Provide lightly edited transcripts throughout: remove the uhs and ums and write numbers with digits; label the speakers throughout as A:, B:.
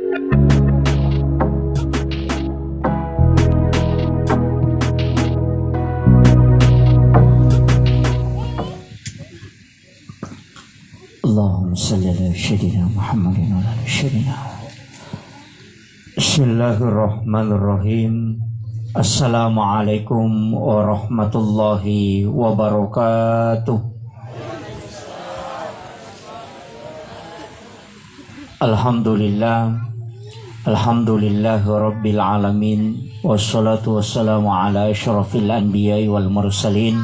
A: Allahumma salli ala sayyidina Muhammadin wa ala sayyidina. Bismillahirrahmanirrahim. Assalamualaikum warahmatullahi wabarakatuh. Alhamdulillahi rabbil alamin. Wassalatu wassalamu ala asyrafil anbiya'i wal mursalin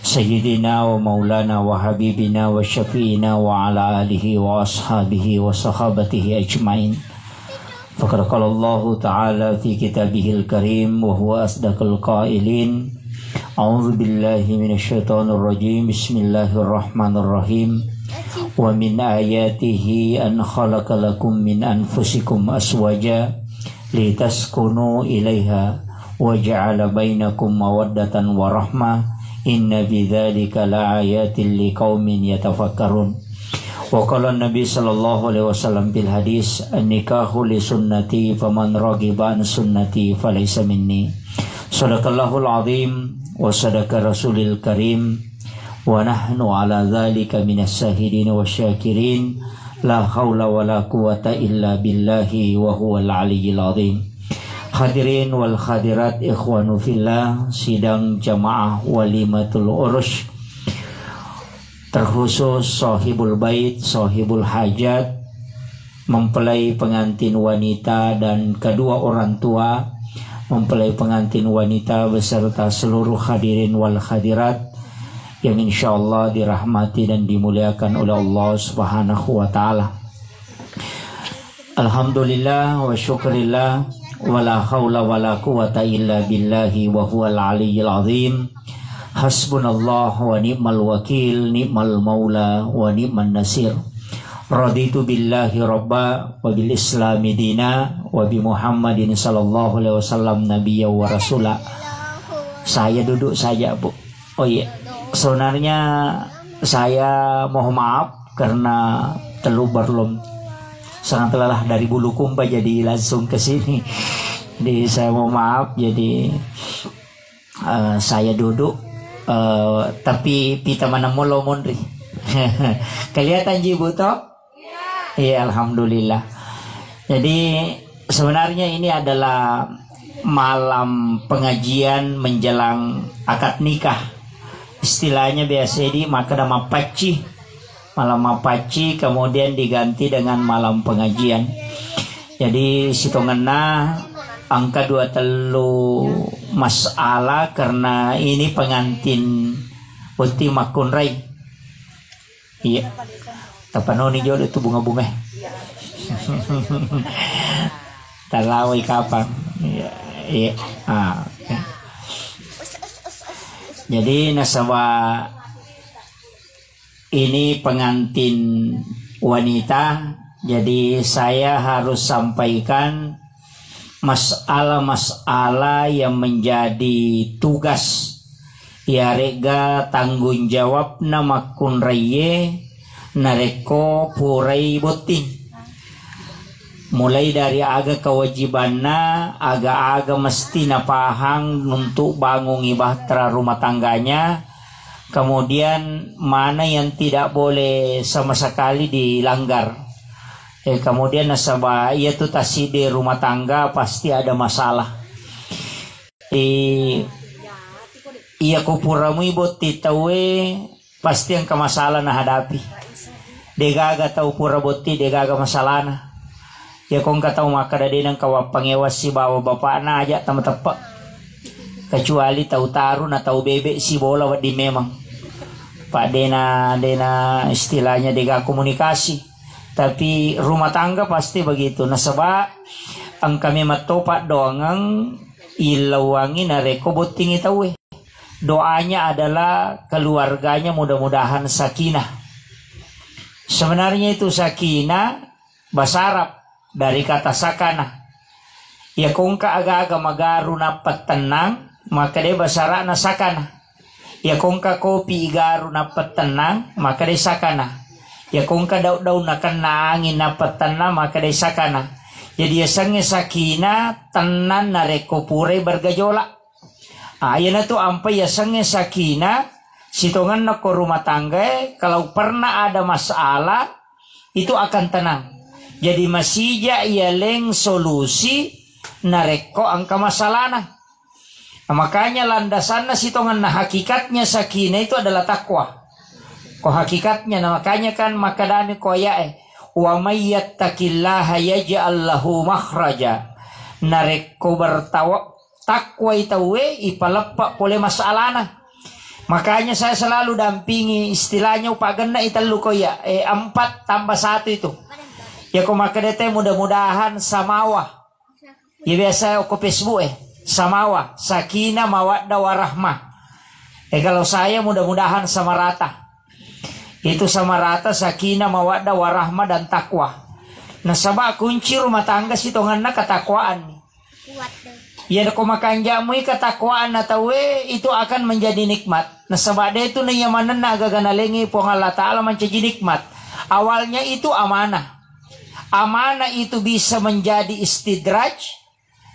A: Sayyidina wa maulana wa habibina wa syafi'ina wa ala alihi wa ashabihi wa sahabatihi ajma'in. Faqad qala Allah ta'ala fi kitabihil karim wa huwa asdaqul qailin. A'udzu billahi minasyaitonir rajim. Bismillahirrahmanirrahim. Wa min ayatihi an khalaqa lakum min anfusikum aswaja litaskunu ilaiha wa ja'ala bainakum mawaddatan wa rahmah. Inna bidzalika laayatin liqaumin yatafakkarun. Wa qala Nabi sallallahu alaihi wasallam bil hadis an-nikahu li sunnati faman raghiba an sunnati falaysa minni. Shadaqallahul azim wa sadaqa rasulil karim wa nahnu ala dzalika minas syahidin wasyakirin. La haula wala quwata illa billahi wa huwal aliyyil azim. Hadirin wal hadirat ikhwanu fillah, sidang jamaah walimatul urus, terkhusus sahibul bait, sahibul hajat, mempelai pengantin wanita dan kedua orang tua mempelai pengantin wanita beserta seluruh hadirin wal hadirat yang insyaallah dirahmati dan dimuliakan oleh Allah Subhanahu wa taala. Alhamdulillah wa syukrillah wala haula wala quwata illa billahi wa huwal aliyyil azim. Hasbunallah wa ni'mal wakil, ni'mal maula wa ni'man nasir. Raditu billahi rabba wa bil islami dina wa bi Muhammadin sallallahu alaihi wasallam nabiyya wa rasula. Saya duduk saja, Bu. Oh iya, sebenarnya saya mohon maaf karena belum sangat lelah dari Bulukumba jadi langsung ke sini. Jadi saya mau maaf, jadi saya duduk tapi pita mana molo mondri. Kelihatan jibu toh? Iya, alhamdulillah. Jadi sebenarnya ini adalah malam pengajian menjelang akad nikah. Istilahnya biasa di makadama paci. Malam mapaci kemudian diganti dengan malam pengajian. Jadi situngena angka 23 masalah karena ini pengantin putih makun rai. Iya. Tapanoni jodoh itu bunga-bunga. Talawai kapan? Iya. Iya. Okay. Jadi nasabah ini pengantin wanita, jadi saya harus sampaikan masalah-masalah yang menjadi tugas ya rega tanggung jawab nama kunraye nareko purai botin. Mulai dari aga kewajibannya, aga mesti napahang untuk bangun ibadah rumah tangganya. Kemudian mana yang tidak boleh sama sekali dilanggar. Kemudian nasabah ia tu tasi di rumah tangga pasti ada masalah. Ia kupuramu ibu titawe pasti yang kemasalah na hadapi. Degaga tahu pura boti degaga masalah na. Ya kong kataw makadadin ang kawapangewas si bawa bapak na aja tama tepak. Kecuali tahu taruh na tahu bebek si bola di memang Pak dena istilahnya dega komunikasi. Tapi rumah tangga pasti begitu. Nasaba ang kami matopak doangang ilawangi na reko boting itawe. Doanya adalah keluarganya mudah-mudahan sakinah. Sebenarnya itu sakinah bahasa Arab dari kata sakana. Ya kung kaaga-aga magaru na patenang maka dia basara na sakana. Ya kung ka kopi igaru na patenang maka dia sakana. Ya kung ka daw na kanangin na patenang maka dia sakana. Jadi sange sakina tenan nareko pure bergejolak. Ayana tu ampai ya sange sakina sitongan na ko rumah tangga kalau pernah ada masalah itu akan tenang. Jadi masija ialeng solusi nareko angka masalahna. Nah, makanya landasanna sitongan na hakikatnya sakina itu adalah takwa. Ko hakikatnya nah, makanya kan makadami ko ayae wa may yattaqillaha yaj'al lahu makhraja. Nareko bertawa takwa itawe ipalepak pole masalahna. Makanya saya selalu dampingi istilahnya upagana italu ko ya 4 tambah 1 itu. Ya ko makadete mudah-mudahan samawa. Ya biasa ko Facebook samawa, sakinah, mawaddah, warahmah. Kalau saya mudah-mudahan sama rata. Itu sama rata sakinah, mawaddah, warahmah dan takwa. Nah sabab kunci rumah tangga sitonganna ketakwaan. Ya ko makan jamu ketakwaan natawe itu akan menjadi nikmat. Nah sabab itu na yamanan na agaganalengi po Allah Ta'ala menjadi nikmat. Awalnya itu amanah. Amanah itu bisa menjadi istidraj,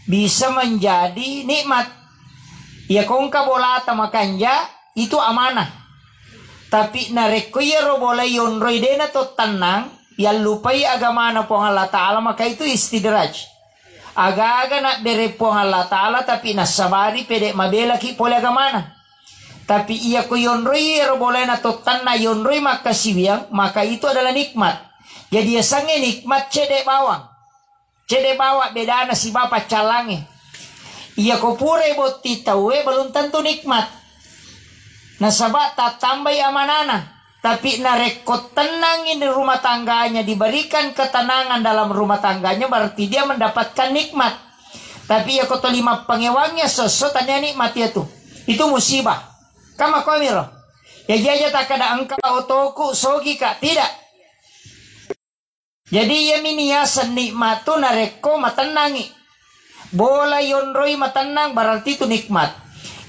A: bisa menjadi nikmat. Ya kung kabolata makanja itu amanah. Tapi nareko yero boleh yonroy dena to tenang, yang lupai agamana po Allah Ta'ala maka itu istidraj. Aga-aga nak derepong Allah Ta'ala tapi nasabari pede mabela ki pole agamana. Tapi iya ko yonroy yero boleh na to tanna yonroy maka sibiang maka itu adalah nikmat. Jadi ya sange nikmat cede bawang. Cede bawa bedana si bapak calange. Iya ko pure boti tawe belum tentu nikmat. Nasabak tak tambah amanana. Tapi nareko tenangin di rumah tangganya, diberikan ketenangan dalam rumah tangganya, berarti dia mendapatkan nikmat. Tapi ya ko lima pengewangnya sesuatunya nikmat ya tuh. Itu musibah. Kama komiro. Ya jaja tak ada engkau otoku sogi kak tidak. Jadi ya miniasan nikmat tu nareko matenangi. Bola yonroi matenang berarti itu nikmat.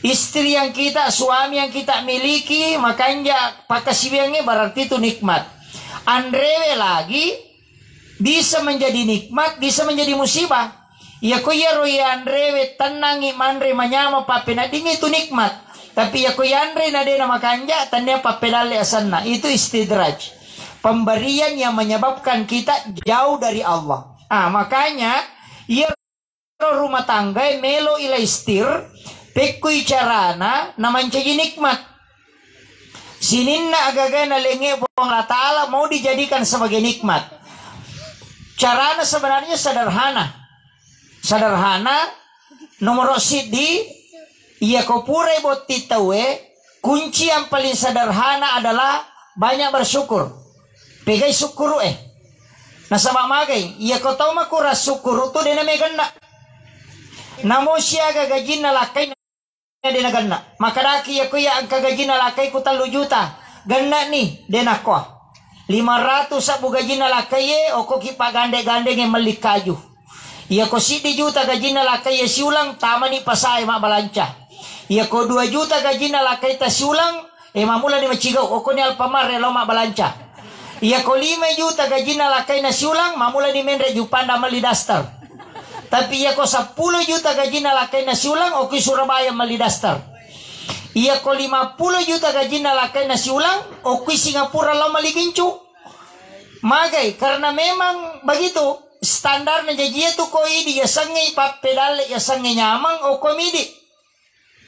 A: Istri yang kita, suami yang kita miliki, makanya pakasibiangnya berarti itu nikmat. Andrewe lagi bisa menjadi nikmat, bisa menjadi musibah. Ya ko ya roi andrewe tenangi mandre manyama papenading itu nikmat. Tapi ya ko andre nadena makanja tanya papedale asanna itu istidraj. Pemberian yang menyebabkan kita jauh dari Allah. Makanya ya rumah tangga melo ila istir pekui carana naman jadi nikmat. Sininna agagana lenge Allah Ta'ala mau dijadikan sebagai nikmat. Carana sebenarnya sederhana. Sederhana nomor sidi iya kopure boti tawe kunci yang paling sederhana adalah banyak bersyukur. Pegai syukur Nah sama magai iya ko tau makura syukur tu dena meganda. Namo siya gagajin na lakay dena ganna. Makadaki ya kuya ang kagajin na lakay ko 3 juta. Ganna ni dena ko. 500 sa bugajin na lakay o ko kipagande-gande ng malikaju. Iya ko 7 juta gajin na lakay siulang tama ni pasay mabalancha. Iya ko 2 juta gajin na lakay ta siulang mamula ni machigaw o ko ni alpamar relo mabalancha. Iya ko 5 juta gajin na lakay na siulang mamula ni menre jupanda malidastar. Tapi iya ko 10 juta gaji na lakay na siulang o ki Surabaya malidastar. Iya ko 50 juta gaji na lakay na siulang o ki Singapura lang maligincu. Magay, karena memang begitu standar na jajiya tu ko idi ya sange papedale ya sange nyamang o komidi.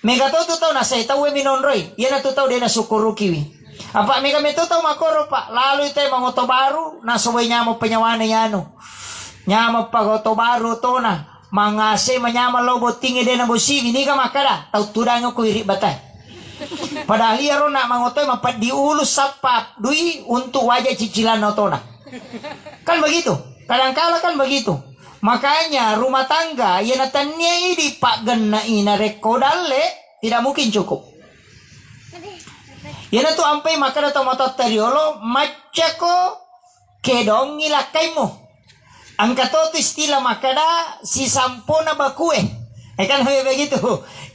A: Mega to tau na sa itaw minonroy. Yan na tutaw din na sukuru kiwi. Apa mega metutaw makoro pa. Lalo ito mga baru na subay niya mo panyawana yano. Nyama pagoto baru to na mangase manyama lobo tingi dena bosing ini ka makada tau tudango ko iri batay. Padahal yaro na mangotoy mapat diulus sapap dui untuk wajah cicilan no to na. Kan begitu. Kadang-kala kan begitu. Makanya rumah tangga yang natannya ini pak genna ina rekodale tidak mungkin cukup. Yana tu ampai makada to motot teriolo macako kedong ilakai mo. Ang katoto istilah makada si sampona bakue. Kan begitu.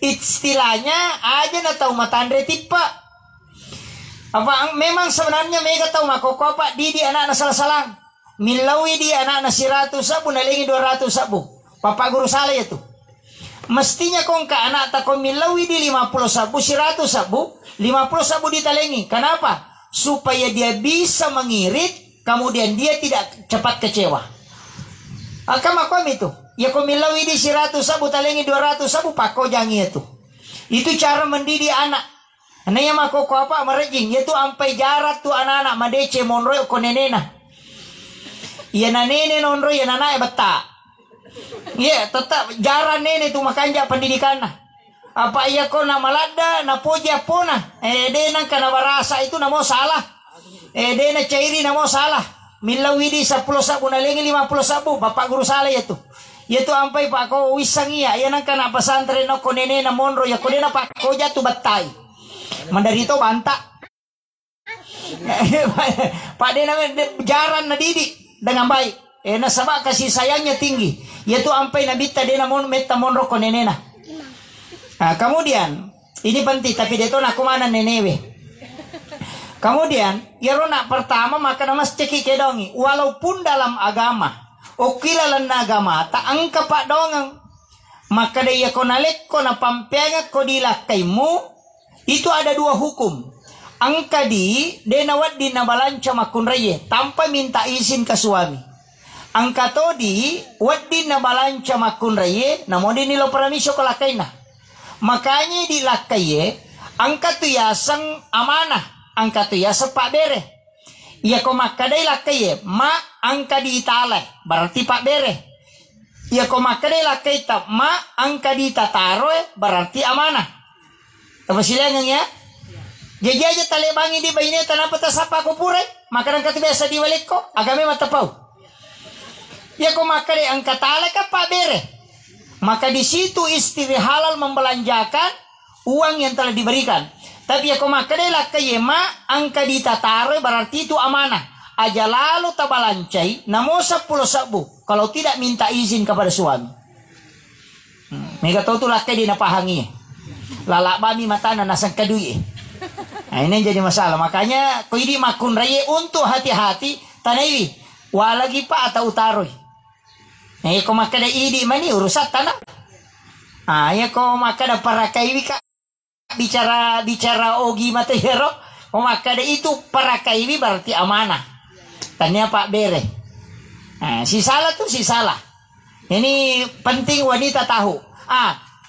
A: Istilahnya aja na tahu matandre tipa. Apa memang sebenarnya mega tahu makoko apa didi anak salah-salang.
B: milawi di anak na 100 sabu nalingi 200 sabu. Papa guru salah itu. Mestinya kong ka anak ta kong milawi di 50 sabu, 100 sabu, 50 sabu ditalengi. Kenapa? Supaya dia bisa mengirit, kemudian dia tidak cepat kecewa. Akam itu. Ya kong milawi di 100 sabu, talengi 200 sabu, pako jangi itu. Itu cara mendidik anak. Nah yang makoko apa merejing, yaitu ampai jarak tu anak-anak madece monroy ko nenena. Ya na nene nonroy ya nana bata. Ya tetap jarak nene tu makanja pendidikan na. Apa iya ko na malada na poja pona. De nang kana barasa itu namo salah. De na cairi namo salah. Milawidi 10 sabu na lengi 50 sabu bapak guru salah itu. Yaitu ampai pak ko wisang iya. Ya nang kana pesantren no ko nene na monro ya ko na pak ko jatuh batai. Mandarito banta. Pak de na jaran na didik dengan baik. Nasabak kasih sayangnya tinggi. Yaitu ampai nabita de na meta monro ko nene na. Nah, kemudian ini penting tapi dia tuh nak kumana nenewe. Kemudian yarona pertama maka namas ceki kedongi. Walaupun dalam agama okilalan agama tak angka pak dongang maka dia konalek kona pampenga kodila kaimu itu ada 2 hukum. Angka di denawat di nabalanca makun reye tanpa minta izin ke suami. Angka to di wadi nabalanca makun reye namun di nilo peramisyo kalakaina. Makanya dilakaye angka tu yasang amanah, angka tu yasa pak bere. Ya ko makadai lakaye ma angka di italai berarti pak bere. Ya ko makadai lakaye ta ma angka di tataroe berarti amanah. Apa silangan ya? Jadi aja tali bangi di bayine tanapa tasapa ko pure, makanan kati biasa diwalik ko, agame matapau. Ya ko makadai angka tala ka pak bere. Maka di situ istri halal membelanjakan uang yang telah diberikan. Tapi ya komakadela kayema angka ditatare berarti itu amanah. Aja lalu tabalancai namo 10 sabu kalau tidak minta izin kepada suami. Mega tahu tu lakai di napahangi. Lalak bami matana nasang kadui. Nah ini jadi masalah. Makanya ko ini makun raya untuk hati-hati tanai walagi pa atau utaroi. Ko makada idi mani urusan tanah. Ya ko makada para kaiwi ka bicara ogi mata hero. Ko makada itu para kaiwi berarti amanah. Tanya Pak Bere. Si salah tuh si salah. Ini penting wanita tahu.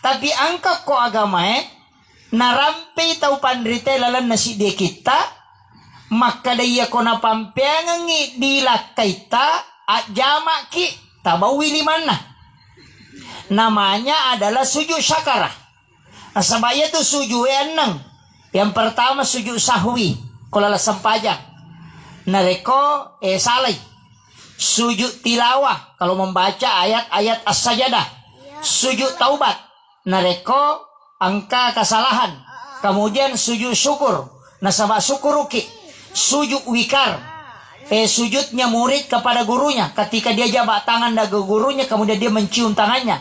B: Tapi angka ko agama narampe tau pandrite lalan nasi de kita makada iya ko napampiangi dilakaita jama ki tabawi limana. Namanya adalah sujud syakara. Sabaya itu sujud enang. Yang pertama sujud sahwi. Kalau sempajang. Nareko salai. Sujud tilawah. Kalau membaca ayat-ayat as-sajadah. Sujud taubat. Nareko angka kesalahan. Kemudian sujud syukur. Nasabah syukuruki. Sujud wikar. Sujudnya murid kepada gurunya. Ketika dia jabat tangan dari gurunya. Kemudian dia mencium tangannya.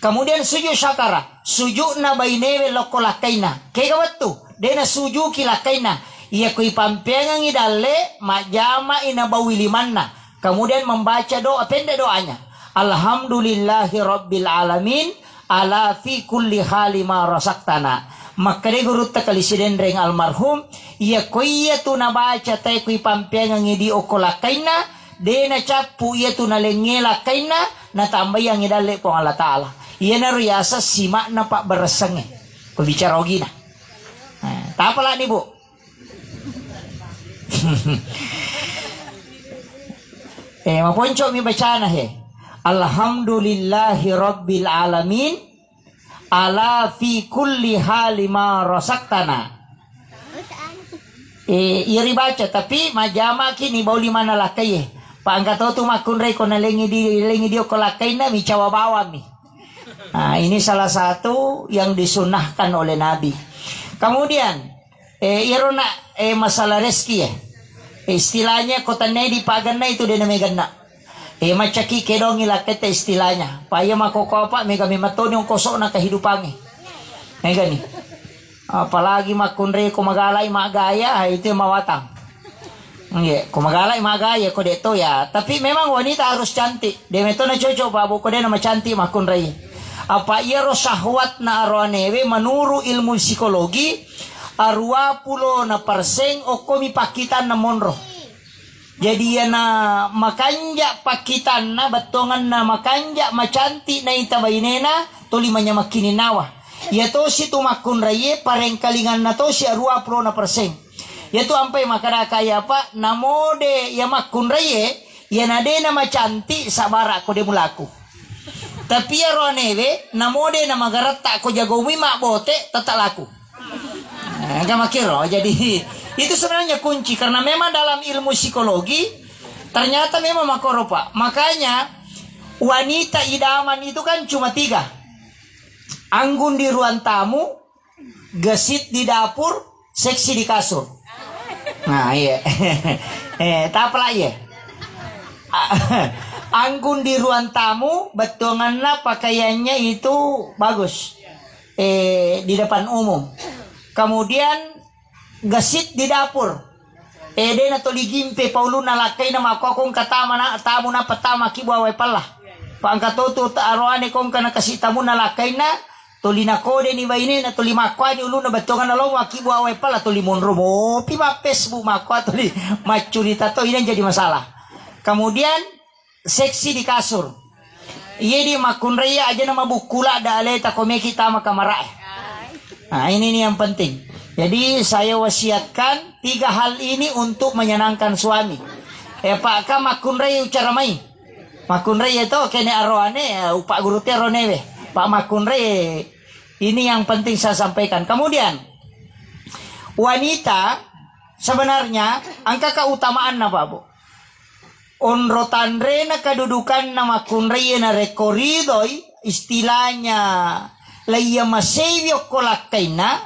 B: Kemudian sujud syakara. Sujud na bainewe loko lakaina. Kaya watu. Dena sujud kilakaina. Ia kui pampengang idale. Majama inabawi limanna. Kemudian membaca doa. Pendek doanya. Alhamdulillahi rabbil alamin. Ala fi kulli halima rasaktana. Maka dia guru takalisiden reng almarhum. Ia kui tu nabaca tay kui pampengang idi okolakaina. Dena capu ia tu nalengela kaina. Natambayang idale po Allah Ta'ala. Ia na riyasa simak na pak bereseng ko bicara ogi na. Tapala ni bu. Maponco mi baca na Alhamdulillahi rabbil alamin ala fi kulli hali ma rasaktana. Iri baca tapi majama kini bauli mana lakai. Paangkat tu makun rei ko na lengi di ko lakai na mi cawa bawa mi. Ini salah satu yang disunahkan oleh Nabi. Kemudian irona masalah rezeki istilahnya kota di pagana itu dia namanya gana. Macaki kedong ilakete istilahnya. Paya makoko apa mega mimatoni yung kosok na kehidupannya. Gani. Apalagi makunre ko magalay magaya itu mawatang. Iya, kumagalay magaya ko dito ya. Tapi memang wanita harus cantik. Dia meto na cocok babu ko dia nama cantik makun rai. Apa iro syahwat na aroanewe menuru ilmu psikologi arua pulo na perseng o komi pakitan na monro. Jadi ya na makanja pakitan na batongan na makanja macanti na itabainena tulimanya makininawa. Ya to si tumakun rai pareng kalingan na to si arua pulo na perseng. Yaitu ampai makara kaya apa namode ya makun raye ya nade nama cantik sabara ko de mulaku tapi ya ronewe namode nama garata ko jago mak bote tetap laku enggak makiro. Jadi itu sebenarnya kunci karena memang dalam ilmu psikologi ternyata memang makoro pak. Makanya wanita idaman itu kan cuma 3, anggun di ruang tamu, gesit di dapur, seksi di kasur. Nah iya, tak apa ya. Anggun di ruang tamu, betongannya pakaiannya itu bagus, di depan umum. Kemudian gesit di dapur. Dia na toli gimpe pauluna lakay na makokong katama na tamu na patama kibawa pala. Pangkatoto aroane kong kana kasita mo na lakay na. Tuli na kode ni baini na tuli makwa ni ulu na batongan na long wakibu away pala tuli monro mo pipa Facebook makwa tuli macurita to ini jadi masalah. Kemudian seksi di kasur. Iya di makunraya aja nama bukula ada aleta kome kita makamara. Nah ini nih yang penting. Jadi saya wasiatkan 3 hal ini untuk menyenangkan suami. Pak ka makunraya ucara mai. Makunraya itu kene aroane upak guru teronewe. Pak makunraya ini yang penting saya sampaikan. Kemudian wanita sebenarnya angka keutamaan na babu. Onrotanre na kedudukan nama kunreye na rekoridoi istilahnya laya masevyo ko lakay na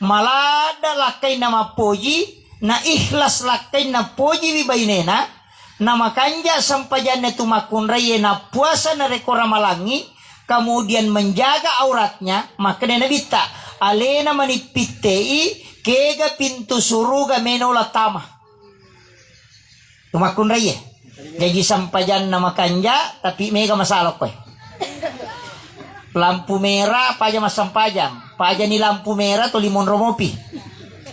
B: malada lakay na mapoji na ikhlas lakay na poji bibainena na makanja sampajan na tumakunreye na puasa na rekora malangi kemudian menjaga auratnya maka dia nabita alena manipitei kega pintu suruga menola tama tumakun raya jadi sampajan nama kanja tapi mega masalah koy lampu merah paja mas sampajang paja ni lampu merah tu limon romopi.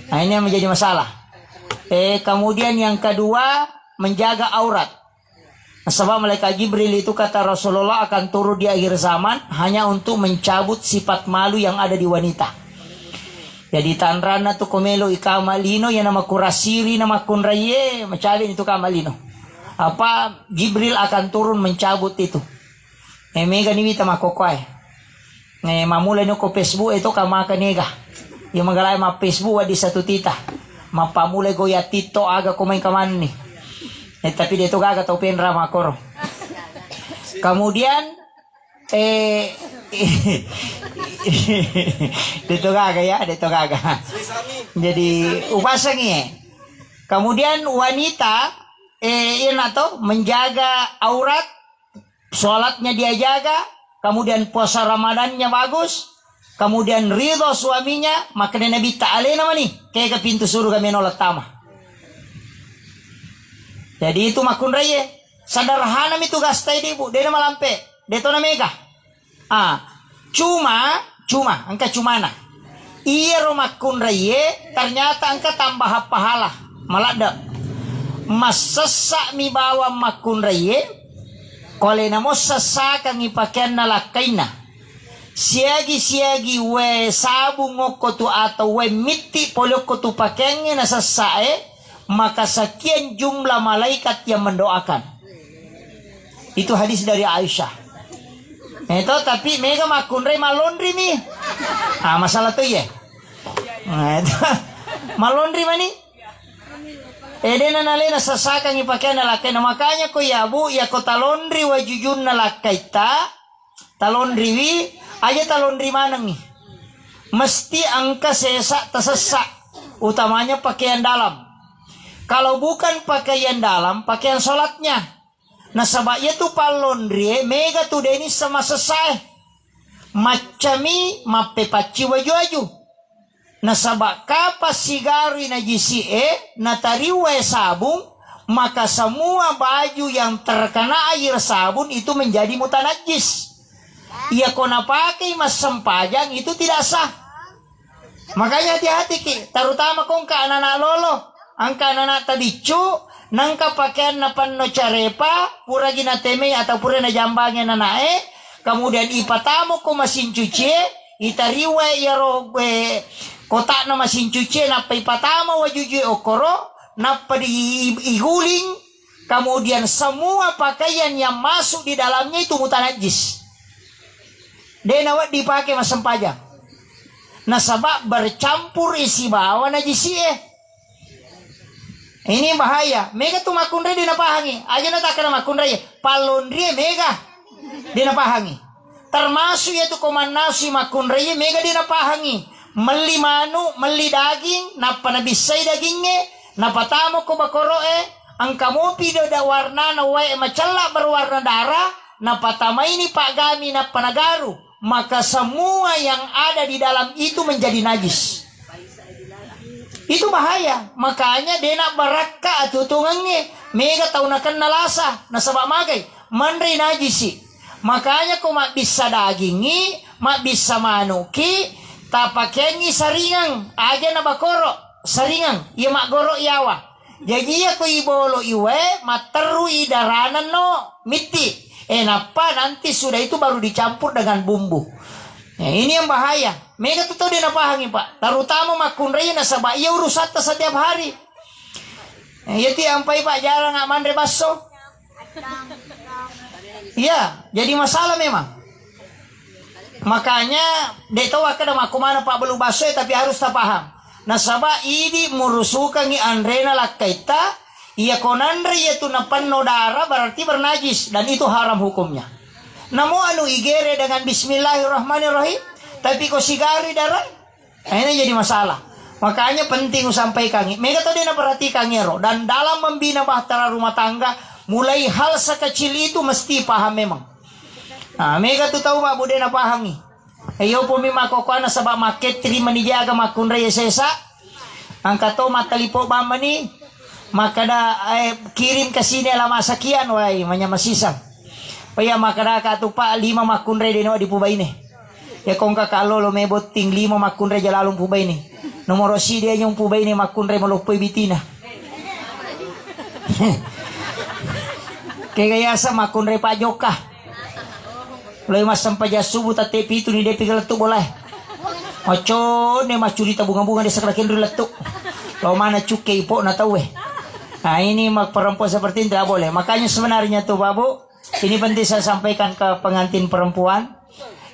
B: Nah ini yang menjadi masalah. Kemudian yang kedua menjaga aurat. Sebab malaikat Jibril itu kata Rasulullah akan turun di akhir zaman hanya untuk mencabut sifat malu yang ada di wanita. Jadi tanrana tu komelo ikamalino yang nama kurasiri nama kunraye macalin itu kamalino. Apa Jibril akan turun mencabut itu. Mega ni wita makokoy. Mamula no ko Facebook itu kama kanega. Yung magalay ma Facebook di satu tita. Mapamulay goya tito aga kumain kaman ni. Tapi dito gaga tau penra makoro. Kemudian dito gaga ya, dito gaga. Jadi upasangi. Kemudian wanita ina to menjaga aurat, sholatnya dia jaga, kemudian puasa Ramadannya bagus, kemudian ridho suaminya, maka Nabi ta'ala nama nih kayak ke pintu surga menolak tamah. Jadi itu makun raya. Sederhana itu gastai ibu. Dia nama lampe. Dia tu nama mega. Cuma angka cumana. Iya romakun raya. Ternyata angka tambah pahala. Malada. Mas sesak mi bawa makun raya. Kole namo sesak ang ipakyan na lakaina. Siagi we sabu ngoko tu atau we miti poloko tu pakyannya na sesae. Maka sekian jumlah malaikat yang mendoakan. Itu hadis dari Aisyah. Itu tapi mega makunre malondri mi. Masalah tuh ya. Malondri mani. Edena nalena sasaka ngi pakaian lakai. Makanya ko ya bu ya ko talondri wajujun nalakai talondri wi aja talondri manang nih. Mesti angka sesak tersesak. Utamanya pakaian dalam. Kalau bukan pakaian dalam, pakaian sholatnya. Nah sebabnya tu palondri mega tu deni sama sesai. Macami mape paci waju-waju. Nah sebab kapas sigari na jisi na tariwe sabung maka semua baju yang terkena air sabun itu menjadi mutanajis. Ia kona pakai mas sempajang itu tidak sah. Makanya hati-hati ki, terutama kong ka anak-anak lolo, angka anak-anak tadi cu, nangka pakaian na panno carepa, pura gina teme atau pura na jambangnya nanae, kemudian ipatamo ko masin cuci, itariwe ya robe kotak na masin cuci, napa ipatamo wajuju okoro, napa diiguling, kemudian semua pakaian yang masuk di dalamnya itu mutanajis. Denawat dipakai mas sempajang. Nah sabab bercampur isi bawa najisi ini bahaya. Mega tu makundre di napahangi. Aja na takana makundre palondri mega di napahangi. Termasuk yaitu komanasi makundre mega di napahangi. Meli manu, meli daging, napa na bisay dagingnya, napa tamo ko bakoro ang kamopi da warna na wae macala berwarna darah, napa tama ini pak gami na panagaru. Maka semua yang ada di dalam itu menjadi najis. Itu bahaya. Makanya dena baraka tutungannya mega taunakan nalasa nasabak magai mandri najisi. Makanya ko mak bisa dagingi, mak bisa manuki, tapakengi saringang aja na bakoro saringang iya mak goro yawa. Jadi ya ko ibolo iwe materu idaranan no miti. Napa nanti sudah itu baru dicampur dengan bumbu. Nah, ini yang bahaya. Mega tuh dia napahangi pak. Terutama makunrei nasabak ia urusata setiap hari. Ya ti ampai pak jarang nggak mandre baso. Iya, jadi masalah memang. Makanya dek tahu kada maku mana pak belu baso tapi harus tak paham. Nasabak ini murusukan ni andrena lakaita. Ia konandre yaitu napanno darah berarti bernajis dan itu haram hukumnya. Namun anu igere dengan bismillahirrahmanirrahim tapi kok sigari darah, ini jadi masalah. Makanya penting sampaikan. Mega tadi na perhatikan ngero dan dalam membina bahtera rumah tangga mulai hal sekecil itu mesti paham memang. Nah, mega tu tahu pak bude na pahami. Ayo pumi makokana sabab maket terima dijaga makunra yesesa. Angkato matalipo bama ni maka da kirim ke sini alamat sekian wai manya masisang. Paya maka da katupa 5 makunre di pubay ni. Ya kong kakalo lo mebot ting 5 makunre jalalong pubay ni. Nomor si dia yung pubay ni makunre malupoy bitina. Kaya sa makunre pa joka. Loy masam pa subuh tate pitu ni depi galetu boleh. Ocho ne macurita bunga-bunga di sakrakin riletu. Lo mana cuke ipo na tahu Nah ini perempuan seperti ini tidak boleh. Makanya sebenarnya tuh babu, ini penting saya sampaikan ke pengantin perempuan.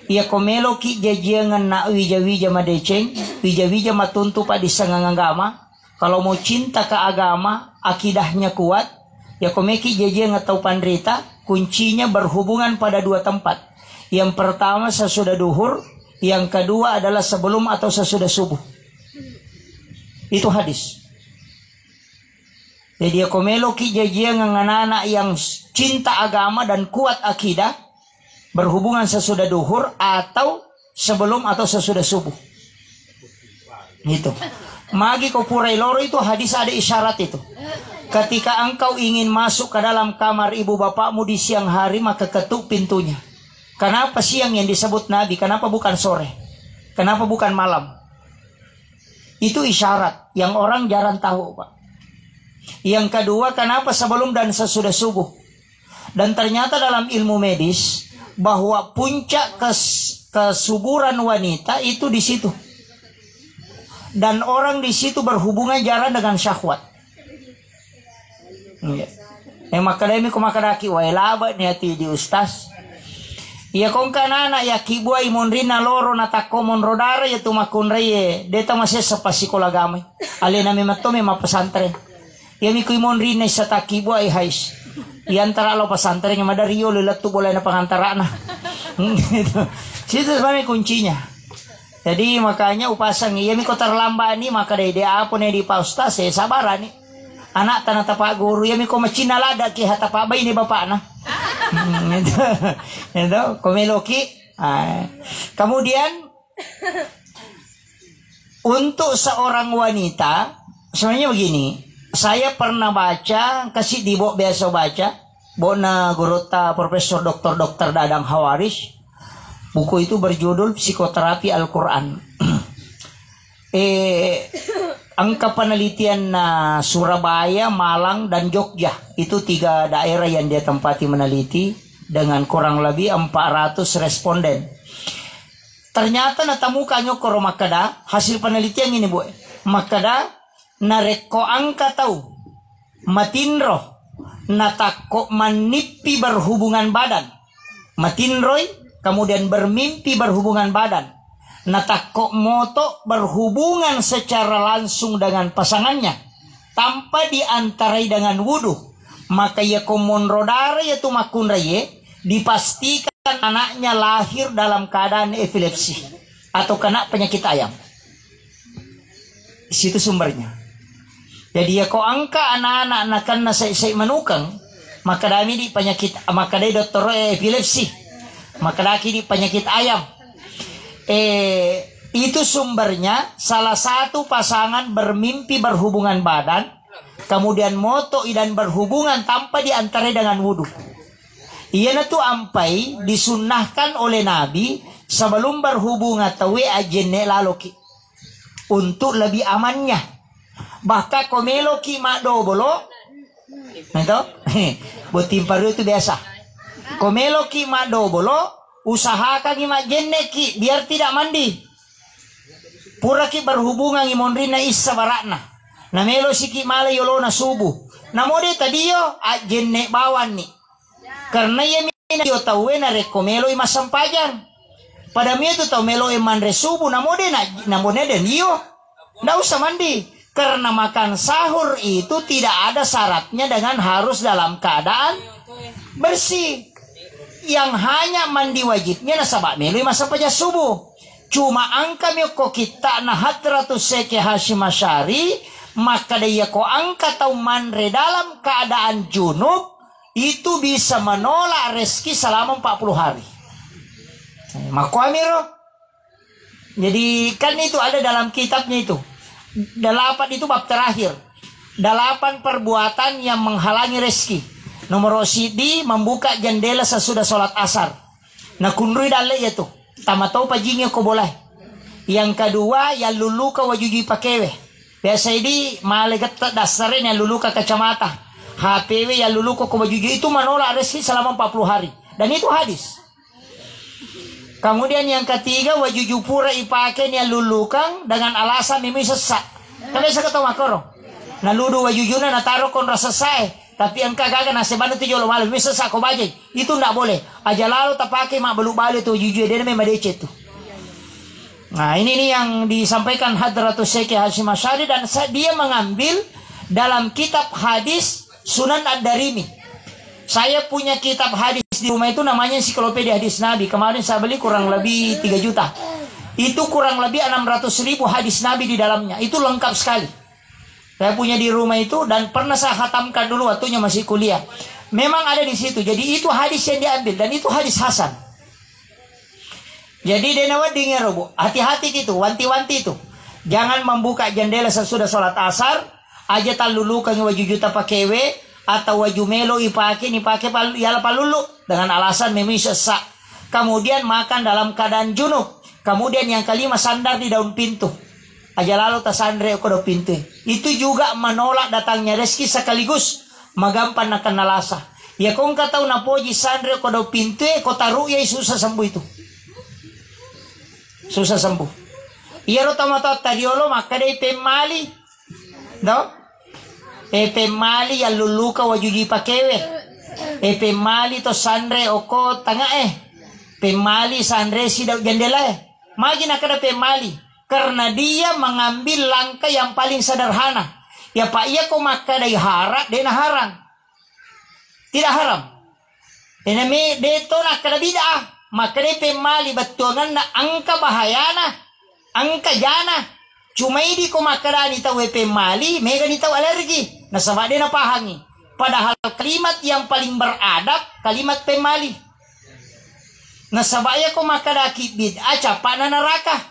B: Ia komelo ki jajangan na wija-wija madeceng, wija-wija matuntu pa di sangang agama. Kalau mau cinta ke agama, akidahnya kuat. Ya komeki jajangan atau pandrita, kuncinya berhubungan pada 2 tempat. Yang pertama sesudah duhur, yang kedua adalah sebelum atau sesudah subuh. Itu hadis. Jadi aku meloki jajian dengan anak yang cinta agama dan kuat akidah berhubungan sesudah duhur atau sebelum atau sesudah subuh. Gitu. Magi ko purai loro itu hadis ada isyarat itu. Ketika engkau ingin masuk ke dalam kamar ibu bapakmu di siang hari maka ketuk pintunya. Kenapa siang yang disebut Nabi? Kenapa bukan sore? Kenapa bukan malam? Itu isyarat yang orang jarang tahu, Pak. Yang kedua, kenapa sebelum dan sesudah subuh? Dan ternyata dalam ilmu medis bahwa puncak kesuburan wanita itu di situ. Dan orang di situ berhubungan jarang dengan syahwat. Makademi ko makadaki wa ilaba ni ati di ustaz. Ya kong kanana ya kibua imonrin na loro na takomon rodara ya tumakunreye deta masih sepasikola gamay. Ali na mimatome mapasantren. Ya mi ko imonrin na sa takibua ay hais. Iantara lo pasantren nga madariyo lilatu boleh na pangantara na. Situ sebenarnya kuncinya. Jadi makanya upasang iya mi ko terlambat ni maka dia apa nih di paustas saya sabaran ni. Anak tanah tapak guru ya mi ko macinalada ki hatapak bay ni bapak na. Itu komeloki. Kemudian untuk seorang wanita sebenarnya begini, Saya pernah baca, kasih di bok biasa baca, bona gurota Profesor Dr. Dadang Hawaris. Buku itu berjudul Psikoterapi Al-Quran. Angka penelitian Surabaya, Malang, dan Jogja. Itu 3 daerah yang dia tempati meneliti dengan kurang lebih 400 responden. Ternyata natamuka nyokoro makada hasil penelitian ini bu. Makada nareko angka tahu matinro natako manipi berhubungan badan. Matinroy kemudian bermimpi berhubungan badan. Natako moto berhubungan secara langsung dengan pasangannya tanpa diantarai dengan wudhu. Maka ya komonrodara ya tumakunra ye dipastikan anaknya lahir dalam keadaan epilepsi atau kena penyakit ayam. Di situ sumbernya. Jadi ya kau angka anak-anak karena saya menukang maka dami di penyakit maka dari dokter epilepsi maka daki di penyakit ayam. Itu sumbernya salah satu pasangan bermimpi berhubungan badan kemudian moto dan berhubungan tanpa diantarai dengan wudhu. Ia tu ampai disunnahkan oleh Nabi sebelum berhubungan tawe ajenne laloki untuk lebih amannya. Bahkan komeloki makdo bolo, itu butim paru itu biasa. Komeloki makdo bolo, usahakan imak jenne ki biar tidak mandi. Pura ki berhubungan imonrina issa barakna. Namelo siki mala yolona subuh. Namode tadiyo ajenne bawan ni. Karena ia mina yo tahu na rekomelo i masampajan. Pada mi itu tahu melo iman resubu namode den iyo. Ndak usah mandi. Karena makan sahur itu tidak ada syaratnya dengan harus dalam keadaan bersih. Yang hanya mandi wajibnya nasabak melo i masampajan subuh. Cuma angka miyoko kita na hadratus seke Hashim Asy'ari maka dia ko angka tahu manre dalam keadaan junub itu bisa menolak rezeki selama 40 hari. Makwamiro. Jadi kan itu ada dalam kitabnya itu. 8 itu bab terakhir. 8 perbuatan yang menghalangi rezeki. Nomor sidi membuka jendela sesudah sholat asar. Nah kunrui dalek itu. Tamatau pajingnya ko boleh. Yang kedua ya luluka wajuji pakewe. Biasa ini malegat dasarnya luluka kacamata. HPW yang lulu kok bajuju itu menolak rezeki selama 40 hari. Dan itu hadis. Kemudian yang ketiga wajuju pura ipaken yang lulukan dengan alasan mimi sesak. Tapi saya kata makoro. Nah ludu wajujuna na taruh kon rasa saya. Tapi engkau gagah nasibana tu jolo malu mimi sesak ko bajai. Itu ndak boleh. Aja lalu tak pakai mak beluk balik tu wajuju dia memang decet tu. Nah ini nih yang disampaikan Hadratus Syekh Hashim Asy'ari dan dia mengambil dalam kitab hadis Sunan Ad-Darimi. Saya punya kitab hadis di rumah itu namanya Ensiklopedia Hadis Nabi. Kemarin saya beli kurang lebih 3 juta. Itu kurang lebih 600.000 hadis Nabi di dalamnya. Itu lengkap sekali. Saya punya di rumah itu dan pernah saya khatamkan dulu waktunya masih kuliah. Memang ada di situ. Jadi itu hadis yang diambil dan itu hadis hasan. Jadi denawat dengar bu, hati-hati gitu, wanti-wanti itu. Jangan membuka jendela sesudah sholat asar. Aja talulu kang waju juta pakewe atau waju melo ipake yala palulu dengan alasan memi sesak. Kemudian makan dalam keadaan junub. Kemudian yang kelima sandar di daun pintu. Aja lalu tasandre kodo pintu. Itu juga menolak datangnya rezeki sekaligus magampan akan nalasa. Ya kong katau napoji sandre kodo pintu kota ruya susah sembuh itu. Susah sembuh. Iya rotama tadiolo maka dai pemali. No? Pemali yang luluka wajuji pakewe. Pemali to sandre oko tanga Pemali sandre si jendela Magi nak ada pemali karena dia mengambil langkah yang paling sederhana. Ya pak iya ko maka dai harat dena haram. Tidak haram. Enami deto nak kada bid'ah. Maka dai pemali betulan na angka bahayana. Angka jana. Cuma ini ko makarani tahu pemali, mega ni tahu alergi. Nasabak dia napahangi. Padahal kalimat yang paling beradab kalimat pemali. Nasabak ya ko makaraki bid'ah capana neraka.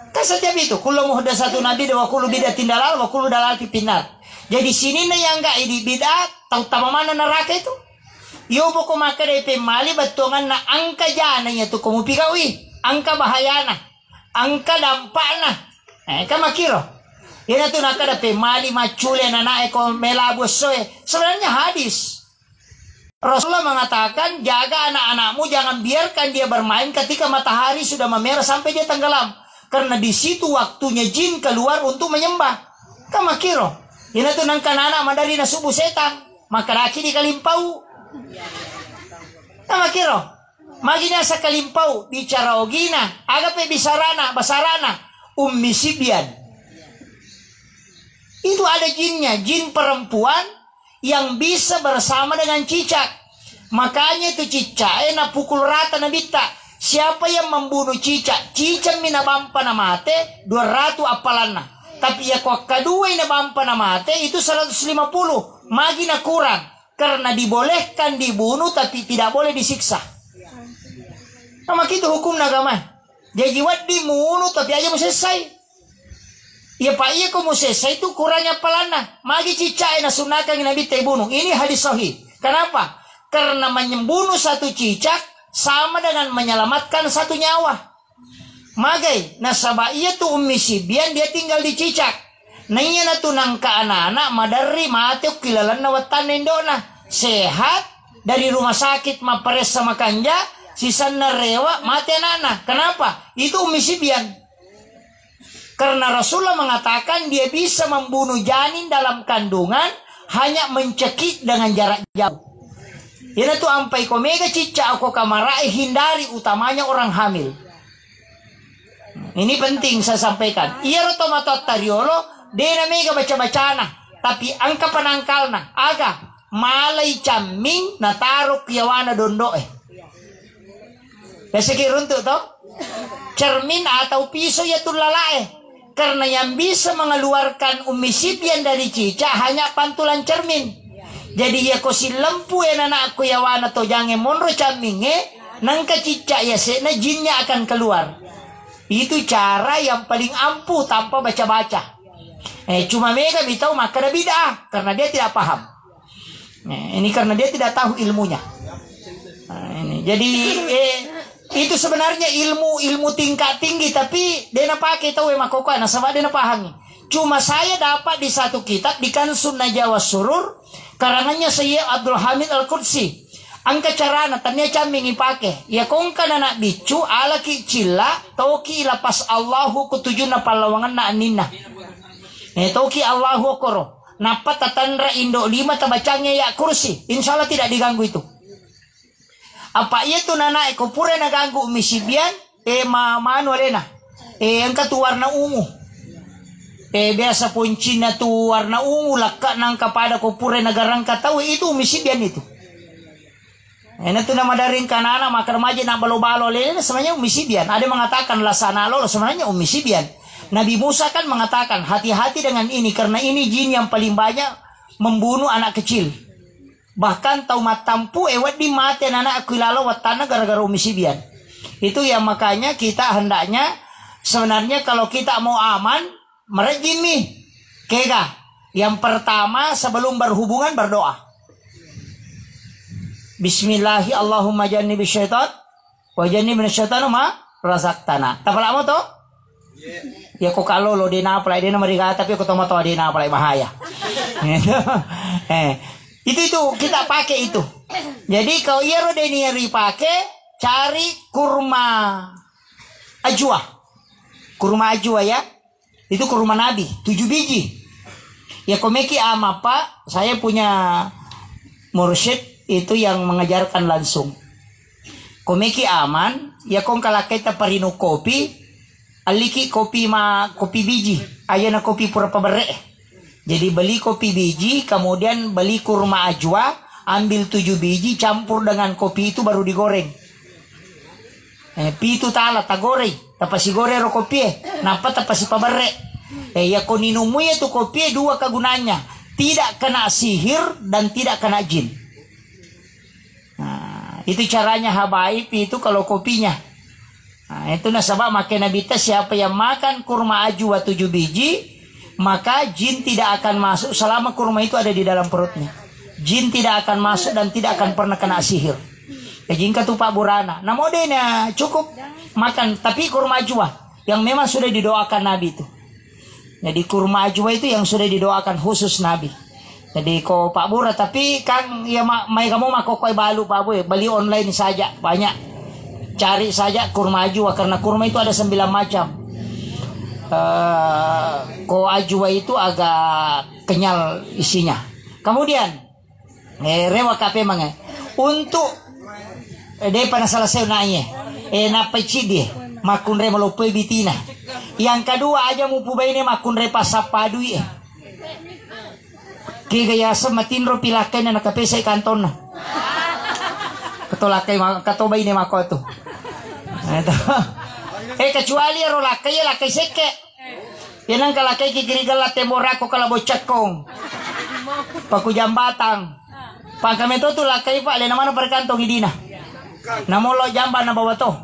B: Kasatiap itu, kullu muhdatsatun nabi wa kullu bid'atin dalal wa kullu dalalatin finnar. Jadi sini na yang gak idi bidat, tahu tama mana neraka itu. Yo buko maka DP mali batongan na angka jana nya tu komu pigawi, angka bahayana, angka dampakna. Kama kiro. Ina tu nak ada mali macule na nae ko melabos soe. Sebenarnya hadis. Rasulullah mengatakan jaga anak-anakmu, jangan biarkan dia bermain ketika matahari sudah memerah sampai dia tenggelam. Karena di situ waktunya jin keluar untuk menyembah. Kama kiro. Ina tu nang kanana madari na subuh setan, maka raki di kalimpau. Kama kiro. Magina sa kalimpau bicara ogina, agape bisarana, basarana, ummi sibyan. Itu ada jinnya, jin perempuan yang bisa bersama dengan cicak. Makanya itu cicak na pukul rata na bita. Siapa yang membunuh cicak? Cicak minabampa na mate 200 apalana. Tapi ya kok kedua na bampa na mate itu 150. Magi na kurang. Karena dibolehkan dibunuh tapi tidak boleh disiksa. Nah, itu hukum agama. Jadi wat dibunuh tapi aja mau selesai. Ya pak iya kok mau selesai itu kurangnya pelana. Magi cicak na sunakan nabi bunuh. Ini hadis sahih. Kenapa? Karena menyembunuh satu cicak sama dengan menyelamatkan satu nyawa. Magai nasabah iya tuh ummi sibyan dia tinggal di cicak. Nanya na tunang ka anak-anak madari mati kilalan na watan indona sehat dari rumah sakit mapares sama kanja sisan na rewa mati anak-anak. Kenapa? Itu ummi sibyan. Karena Rasulullah mengatakan dia bisa membunuh janin dalam kandungan hanya mencekik dengan jarak jauh. Ini tuh ampai komega cica aku kamarai hindari utamanya orang hamil. Ini penting saya sampaikan. Iya rotomatot tariolo dia mega baca-bacana, tapi angka penangkalna aga malai camming natarok yawana dondo Kasih runtuk toh cermin atau pisau ya tulalae. Karena yang bisa mengeluarkan ummi sibyan dari cica hanya pantulan cermin. Jadi ya kosi lempu ya anakku yawana to jange monro caminge nangka cica ya sena jinnya akan keluar. Itu cara yang paling ampuh tanpa baca-baca. Cuma mereka tahu maka ada bid'ah karena dia tidak paham. Ini karena dia tidak tahu ilmunya. Jadi itu sebenarnya ilmu tingkat tinggi tapi dia nak pakai tahu makokana sama dia nak pahami. Cuma saya dapat di satu kitab di Kansun Najwa Surur karangannya Syekh Abdul Hamid Al-Qudsi. Angka carana tanya camingi pakai. Ya kong kana nak bicu ala ki cilla toki lapas Allahu kutujuna palawangan na anina. Toki Allahu akoro. Napa tatandra Indo 5 tabacangnya ya kursi. Insyaallah tidak diganggu itu. Apa iya tuh nana ekopure na ganggu ummi sibyan manu arena. Angka tu warna ungu. Biasa pun Cina tu warna ungu laka nang kepada kopure nagarang katawi itu ummi sibyan itu. Ini tuh nama dari kanana maka remaja nak balo-balo lele sebenarnya ummi sibyan. Ada mengatakan lasana lo sebenarnya ummi sibyan. Nabi Musa kan mengatakan hati-hati dengan ini karena ini jin yang paling banyak membunuh anak kecil. Bahkan tau matampu ewat di mati anak akilalo watana gara-gara ummi sibyan. Itu yang makanya kita hendaknya sebenarnya kalau kita mau aman merejimi kega. Yang pertama sebelum berhubungan berdoa. Bismillahi Allahumma jannibi syaitan wa jannibi syaitan ma razaqtana. Tapalamo to? Ya kok kalau lo dina apalai dina mereka tapi aku tahu dina apalai bahaya. Itu kita pakai itu. Jadi kalau iya lo dini pakai cari kurma ajwa. Kurma ajwa ya. Itu kurma Nabi 7 biji. Ya komeki ama Pak, saya punya mursyid itu yang mengajarkan langsung. Komeki aman, ya kong kalakita parino kopi, aliki kopi biji, ayana kopi pura pabere. Jadi beli kopi biji, kemudian beli kurma ajwa, ambil 7 biji, campur dengan kopi itu baru digoreng. Pitu tala tagoreng, tapasi goreng ro kopi, napa tapasi pabere. Ya koninumu itu kopi 2 kegunaannya, tidak kena sihir dan tidak kena jin. Itu caranya habaib itu kalau kopinya. Itu nasabah makin nabita siapa yang makan kurma ajwa 7 biji maka jin tidak akan masuk selama kurma itu ada di dalam perutnya. Jin tidak akan masuk dan tidak akan pernah kena sihir. Jin katupak burana. Nah modelnya cukup makan, tapi kurma ajwa yang memang sudah didoakan Nabi itu. Jadi kurma ajwa itu yang sudah didoakan khusus Nabi. Jadi ko Pak Bura, tapi kan ya mai kamu makokoi balu Pak Bu, beli online saja banyak. Cari saja kurma ajwa karena kurma itu ada 9 macam. Ko ajwa itu agak kenyal isinya. Kemudian rewa kape mange untuk dia pada salah saya nanya napeci dia makunre melupai bitina. Yang kedua aja mu pubai ini makunre pasapadui kaya sematinro pilakai na nakapesay kanton na. Katolakay katobay ni mako to. Kecuali ro lakay seke. Yan ang kalakay kikirigal at temorako kalabochat kong. Pagkujang batang. Pag kami to lakay pa, alin naman ang perkantong idina. Namolo jamba na bawa to.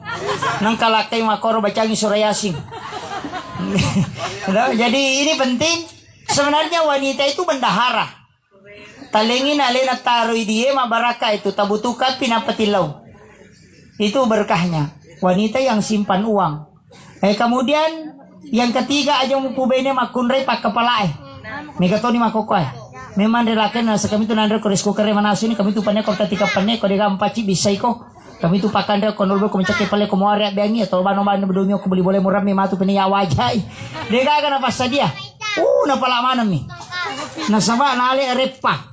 B: Nang kalakay makoro bacang surayasing. Jadi ini penting. Sebenarnya wanita itu bendahara. Talingin alin at taroy diye mabaraka itu tabutukat pinapatilaw. Itu berkahnya. Wanita yang simpan uang. Kemudian yang ketiga aja mupubay ni makunray pagkapalae. May kato ni makukoy. Memang relakan na sa kami tu nandre ko resko kare manaso ni kami tu panay ko tatika panay ko diga ampaci bisay ko. Kami tu pakandre ko nolbo ko mencake pale ko moare bengi atau bano-bano bedumyo ko beli boleh murah mi matu peniya wajay. Diga ka na pasta dia. Napalamanan mi. Nasaba nali repa.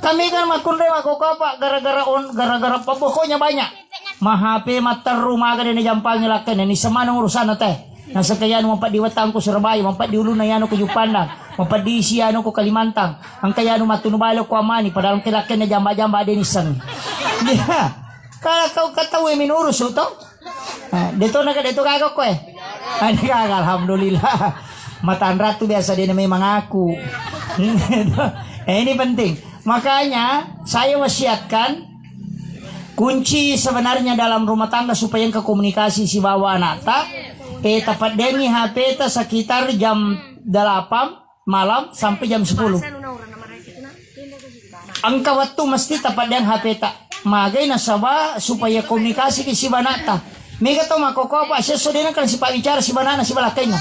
B: Kami kan makunre makokapa gara-gara pokoknya banyak. Mahape mataru maga din jampang lakan ni sama nang urusan teh. Nasa kayano mampat di Watang ko Surabaya, mampat di Ulu na yano ko Jupandang, mampat di Siano ko Kalimantang. Ang kayano matunubalo ko amani padahal kilakan na jamba-jamba din isang. Dia. Kala kau katawe minurus to. Dito kagak ko alhamdulillah. Mataan ratu biasa dia may mengaku. Ini penting. Makanya saya wasiatkan kunci sebenarnya dalam rumah tangga supaya yang komunikasi si bawa anak tapat demi HP sekitar jam 8 malam sampai jam 10. Angka waktu mesti tapat dengan HP magay na sawa supaya komunikasi ke si banata. Mega to makoko pa siya so din kan si pabicara si banana si balakay na.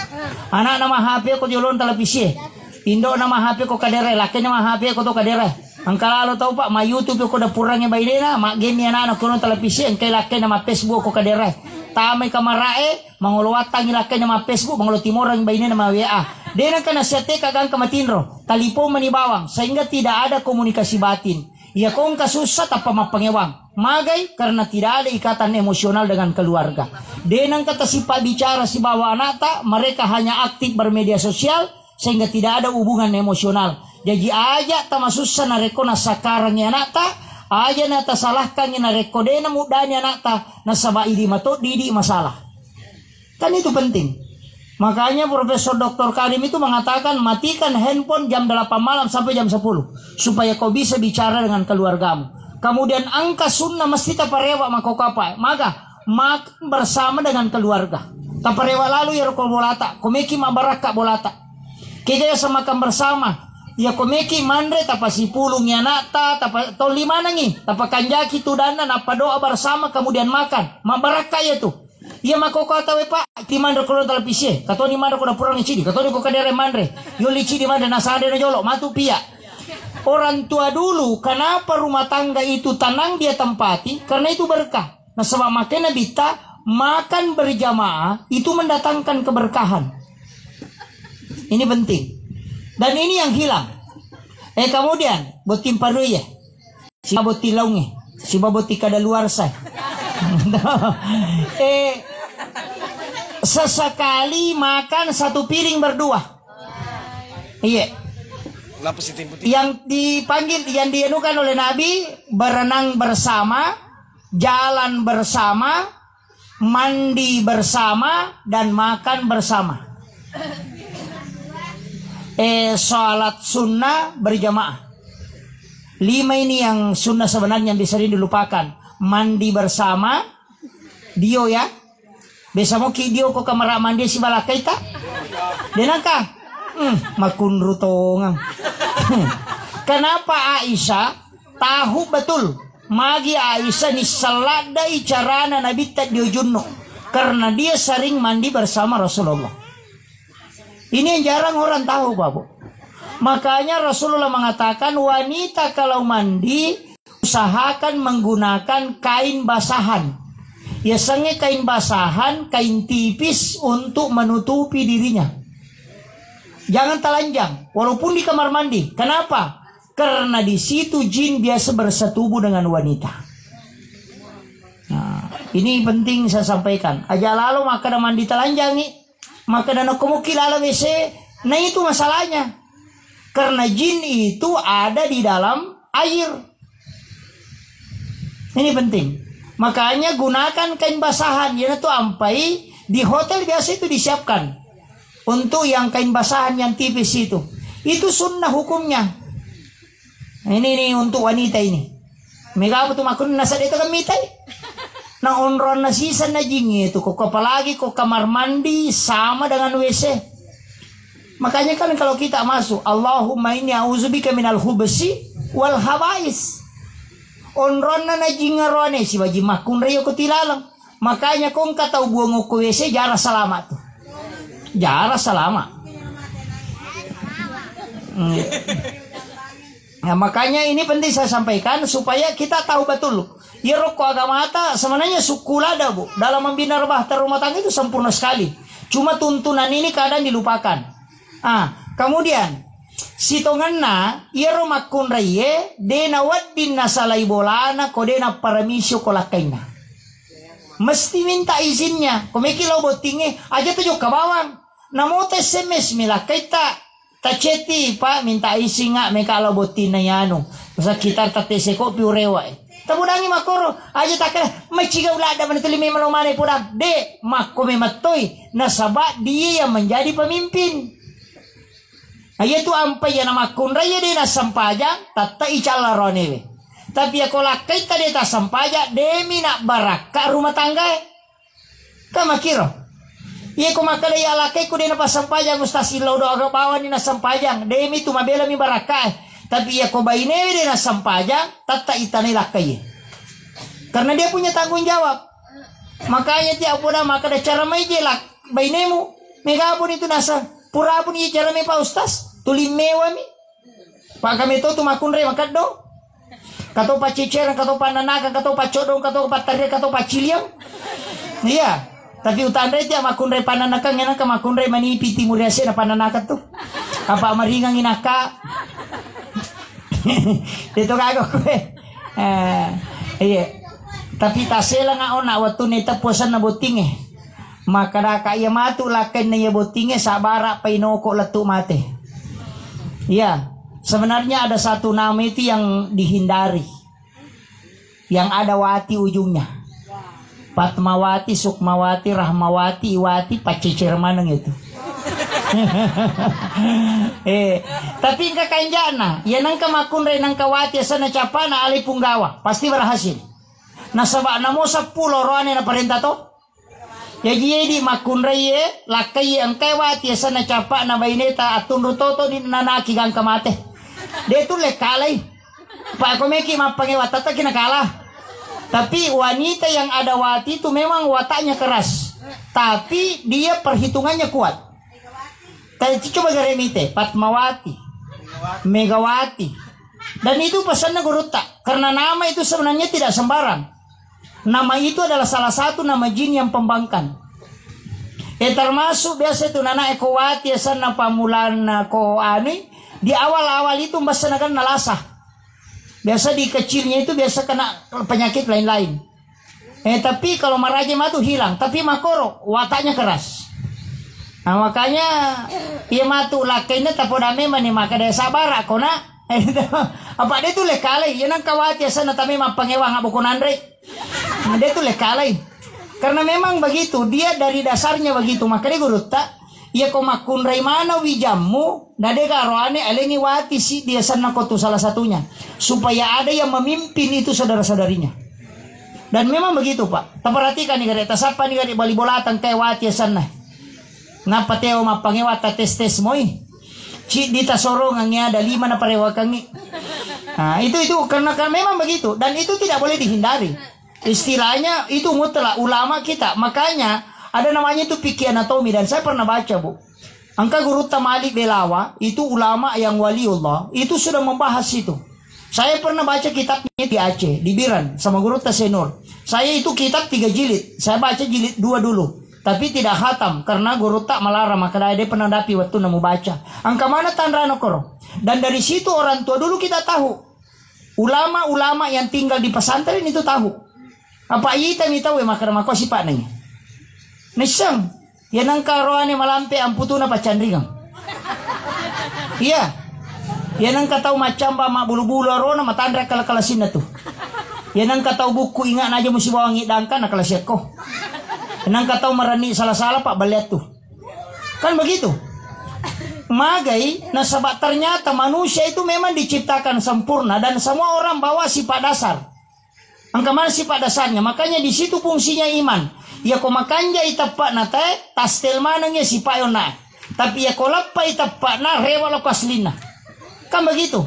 B: Anak nama HP ko diulon televisi. Indo nama HP ko kadere, laki nama HP ko to kadere. Ang kalalo tau pak, ma YouTube ko da purangnya baydena, ma game yan anak ko no televisi, ang kay laki nama Facebook ko kadere. Tamay kamarae, manguluwatang ilakay nama Facebook, mangulo timorang baydena nama WA. Dena ka nasyate kagang kamatinro, talipo manibawang, sehingga tidak ada komunikasi batin. Ya kung kasusat apa mapangewang. Magay karena tidak ada ikatan emosional dengan keluarga. Denang kata si pak bicara si bawa anata, mereka hanya aktif bermedia sosial sehingga tidak ada hubungan emosional. Jadi aja tamasusa na reko na sakarang ya anata, aja na tasalahkan na reko dena mudanya anata na saba idi mato didi masalah. Kan itu penting. Makanya Profesor Dr. Karim itu mengatakan matikan handphone jam 8 malam sampai jam 10 supaya kau bisa bicara dengan keluargamu. Kemudian angka sunnah mesti taparewa makokapa. Maka makan bersama dengan keluarga. Taparewa lalu ya rokol bolata. Komeki mabaraka bolata. Kaya sa makan bersama. Ya komeki mandre tapasi pulung ya nata tapa to lima nangi. Tapakanjaki tudana napa doa bersama kemudian makan. Mabaraka ya tuh. Iya makokata we pak, di mandre kolon televisi. Kato ni mandre ko na purang ni cidi. Kato ni ko kadere mandre. Yo lici di mandre nasade na jolo matu pia. Orang tua dulu, kenapa rumah tangga itu tenang dia tempati? Karena itu berkah. Nah sebab makanya bita makan berjamaah itu mendatangkan keberkahan. Ini penting. Dan ini yang hilang. Kemudian botim paru ya. Si boti laungnya, si boti kada luar saya. Sesekali makan satu piring berdua. Iya. Yang dipanggil, yang dienukan oleh Nabi, berenang bersama, jalan bersama, mandi bersama, dan makan bersama. Sholat sunnah berjamaah. 5 ini yang sunnah sebenarnya yang bisa dilupakan. Mandi bersama, dio ya. Besamo ki dio ko kamera mandi si balakay ta. Denangka. Makunru tongang. Kenapa Aisyah tahu betul magi Aisyah ni saladai carana Nabi tadiujunno, karena dia sering mandi bersama Rasulullah. Ini yang jarang orang tahu, Bapak. Makanya Rasulullah mengatakan wanita kalau mandi usahakan menggunakan kain basahan. Biasanya kain basahan, kain tipis untuk menutupi dirinya. Jangan telanjang, walaupun di kamar mandi. Kenapa? Karena di situ jin biasa bersetubuh dengan wanita. Nah, ini penting saya sampaikan. Aja lalu maka ada mandi telanjang nih, maka ada kemungkinan lalu WC. Nah itu masalahnya. Karena jin itu ada di dalam air. Ini penting. Makanya gunakan kain basahan. Ya itu ampai di hotel biasa itu disiapkan untuk yang kain basahan yang tipis itu. Itu sunnah hukumnya. Nah, ini untuk wanita ini. Mega apa tuh makun nasa itu kan mitai. Nah onron nasisa na jing itu. Kok apalagi kok kamar mandi sama dengan WC. Makanya kan kalau kita masuk, Allahumma inni a'udzubika minal hubsi wal habais. Onron na jingarone si baji makun rayo ko tilalang. Makanya kung kataw buong ko WC jara salamat. Jara salamat. Nah, makanya ini penting saya sampaikan supaya kita tahu betul. Ya rokok agama ta sebenarnya sukulada Bu. Dalam membina rumah tangga itu sempurna sekali. Cuma tuntunan ini kadang dilupakan. Kemudian si tonganna iero makun raye dena waddin nasalai bolana kodena paramisyo kolakaina. Mesti minta izinnya. Komeki lo botinge aja tuh ke bawang. Namo te SMS milakai ta ceti Pak minta izin nggak meka lo botin na yano. Masa kita tatese ko piurewa. Tabudangi makoro aja takra maciga ulada manituli me malomane pudang de makome matoy nasaba dia yang menjadi pemimpin. Ayo tu ampai yang nama kunraya dia na sampaja tata icala ronewe. Tapi ako lakai tadi ta sampaja demi nak baraka rumah tangga. Kama kiro. Iya ko makadaya lakai ko dia na pasampajang ustasilaw do aga bawa ni na sampajang demi tu mabela mi baraka. Tapi iya ko bainewe dia na sampajang tata itanay lakai. Karena dia punya tanggung jawab. Makanya tiap puna makada cara may jelak bainemu. Megapun itu nasa pura pun iya cara may pa ustas. Tulim mewa mi. Pak kami itu tumakun re makat do. Kato pa cicer, kato pa nanakan, kato pa codong, kato pa tarir, kato pa ciliang. Iya. Tapi utanda itu makun re pananakan ngena ka makun re manipi timur yase na pananakan tu. Apa maringang inaka. Dito kago ko iya. Tapi tasela nga ona watu ni tapusan na boting Maka da kaya matu lakan na boting sabara painoko latu mate. Ya, sebenarnya ada satu nama itu yang dihindari. Yang ada wati ujungnya. Patmawati, Sukmawati, Rahmawati, Iwati, pacicir maneng itu. Tapi enggak kainjana. Ya nang kamakun re nang kawati sana capana ali punggawa, pasti berhasil. Nasaba namo 10 roane na perintah to. Ya di makun reye lakai ang kawati sana capa na baineta atun rutoto di nanaki gang kamate. Dia tu lekalay. Pak komeki mapangewa tata kinakalah. Tapi wanita yang ada wati itu memang wataknya keras. Tapi dia perhitungannya kuat. Tadi coba garemite, Patmawati, Megawati. Dan itu pesannya Guruta. Karena nama itu sebenarnya tidak sembarang. Nama itu adalah salah satu nama jin yang pembangkang. Termasuk biasa itu nana ekowati sana pamulan ko ani di awal-awal itu mbasanakan nalasah. Biasa di kecilnya itu biasa kena penyakit lain-lain. Tapi kalau maraja matu hilang, tapi makoro wataknya keras. Nah, makanya ia matu lakainya tapodame mani maka dia sabar kona. Apa dia tu lekalai, ia nang kawati sana tapi mapangewa ngabukon andre. Dia tu lekalai. Karena memang begitu, dia dari dasarnya begitu. Maka dia Guruta, ia ko makunray mana wijammu, nade karoane alengi wati si dia sana ko tu salah satunya. Supaya ada yang memimpin itu saudara-saudarinya. Dan memang begitu Pak. Perhatikan nih gade, tasapa nih gade bali bolatan kay wati sana. Napa teo mapangewa ta tes-tes moy. Cik dita sorongangnya ada 5 na parewakangi. Nah, itu karena memang begitu dan itu tidak boleh dihindari. Istilahnya itu mutlak ulama kita. Makanya ada namanya itu fikih anatomi dan saya pernah baca, Bu. Angka Guru Tamalik Belawa itu ulama yang waliullah itu sudah membahas itu. Saya pernah baca kitabnya di Aceh, di Biran sama Guru Tasenur. Saya itu kitab 3 jilid. Saya baca jilid 2 dulu. Tapi tidak khatam karena Guru tak melarang, maka dia pernah dapi waktu nemu baca. Angka mana tanrano koro. Dan dari situ orang tua dulu kita tahu. Ulama-ulama yang tinggal di pesantren itu tahu. Apa ita mi tahu maka mako sifat nanya. Nisang, yan ang karoane malampe ang puto na pacandringang. Iya. Yan ang kataw macamba ma bulu-bulu arona matandra kalakalasin na to. Yan ang kataw buku ingat na aja mo si bawang idangkan nakalasyak ko. Yan ang kataw marani salah-salah pak baliat tuh. Kan begitu. Magai nasabak ternyata manusia itu memang diciptakan sempurna dan semua orang bawa sifat dasar. Angka mana sifat dasarnya? Makanya di situ fungsinya iman. Ya ko makanja itapak na te tastel manangnya sifat na. Tapi ya ko lappa itapak na rewalo kaslina. Kan begitu.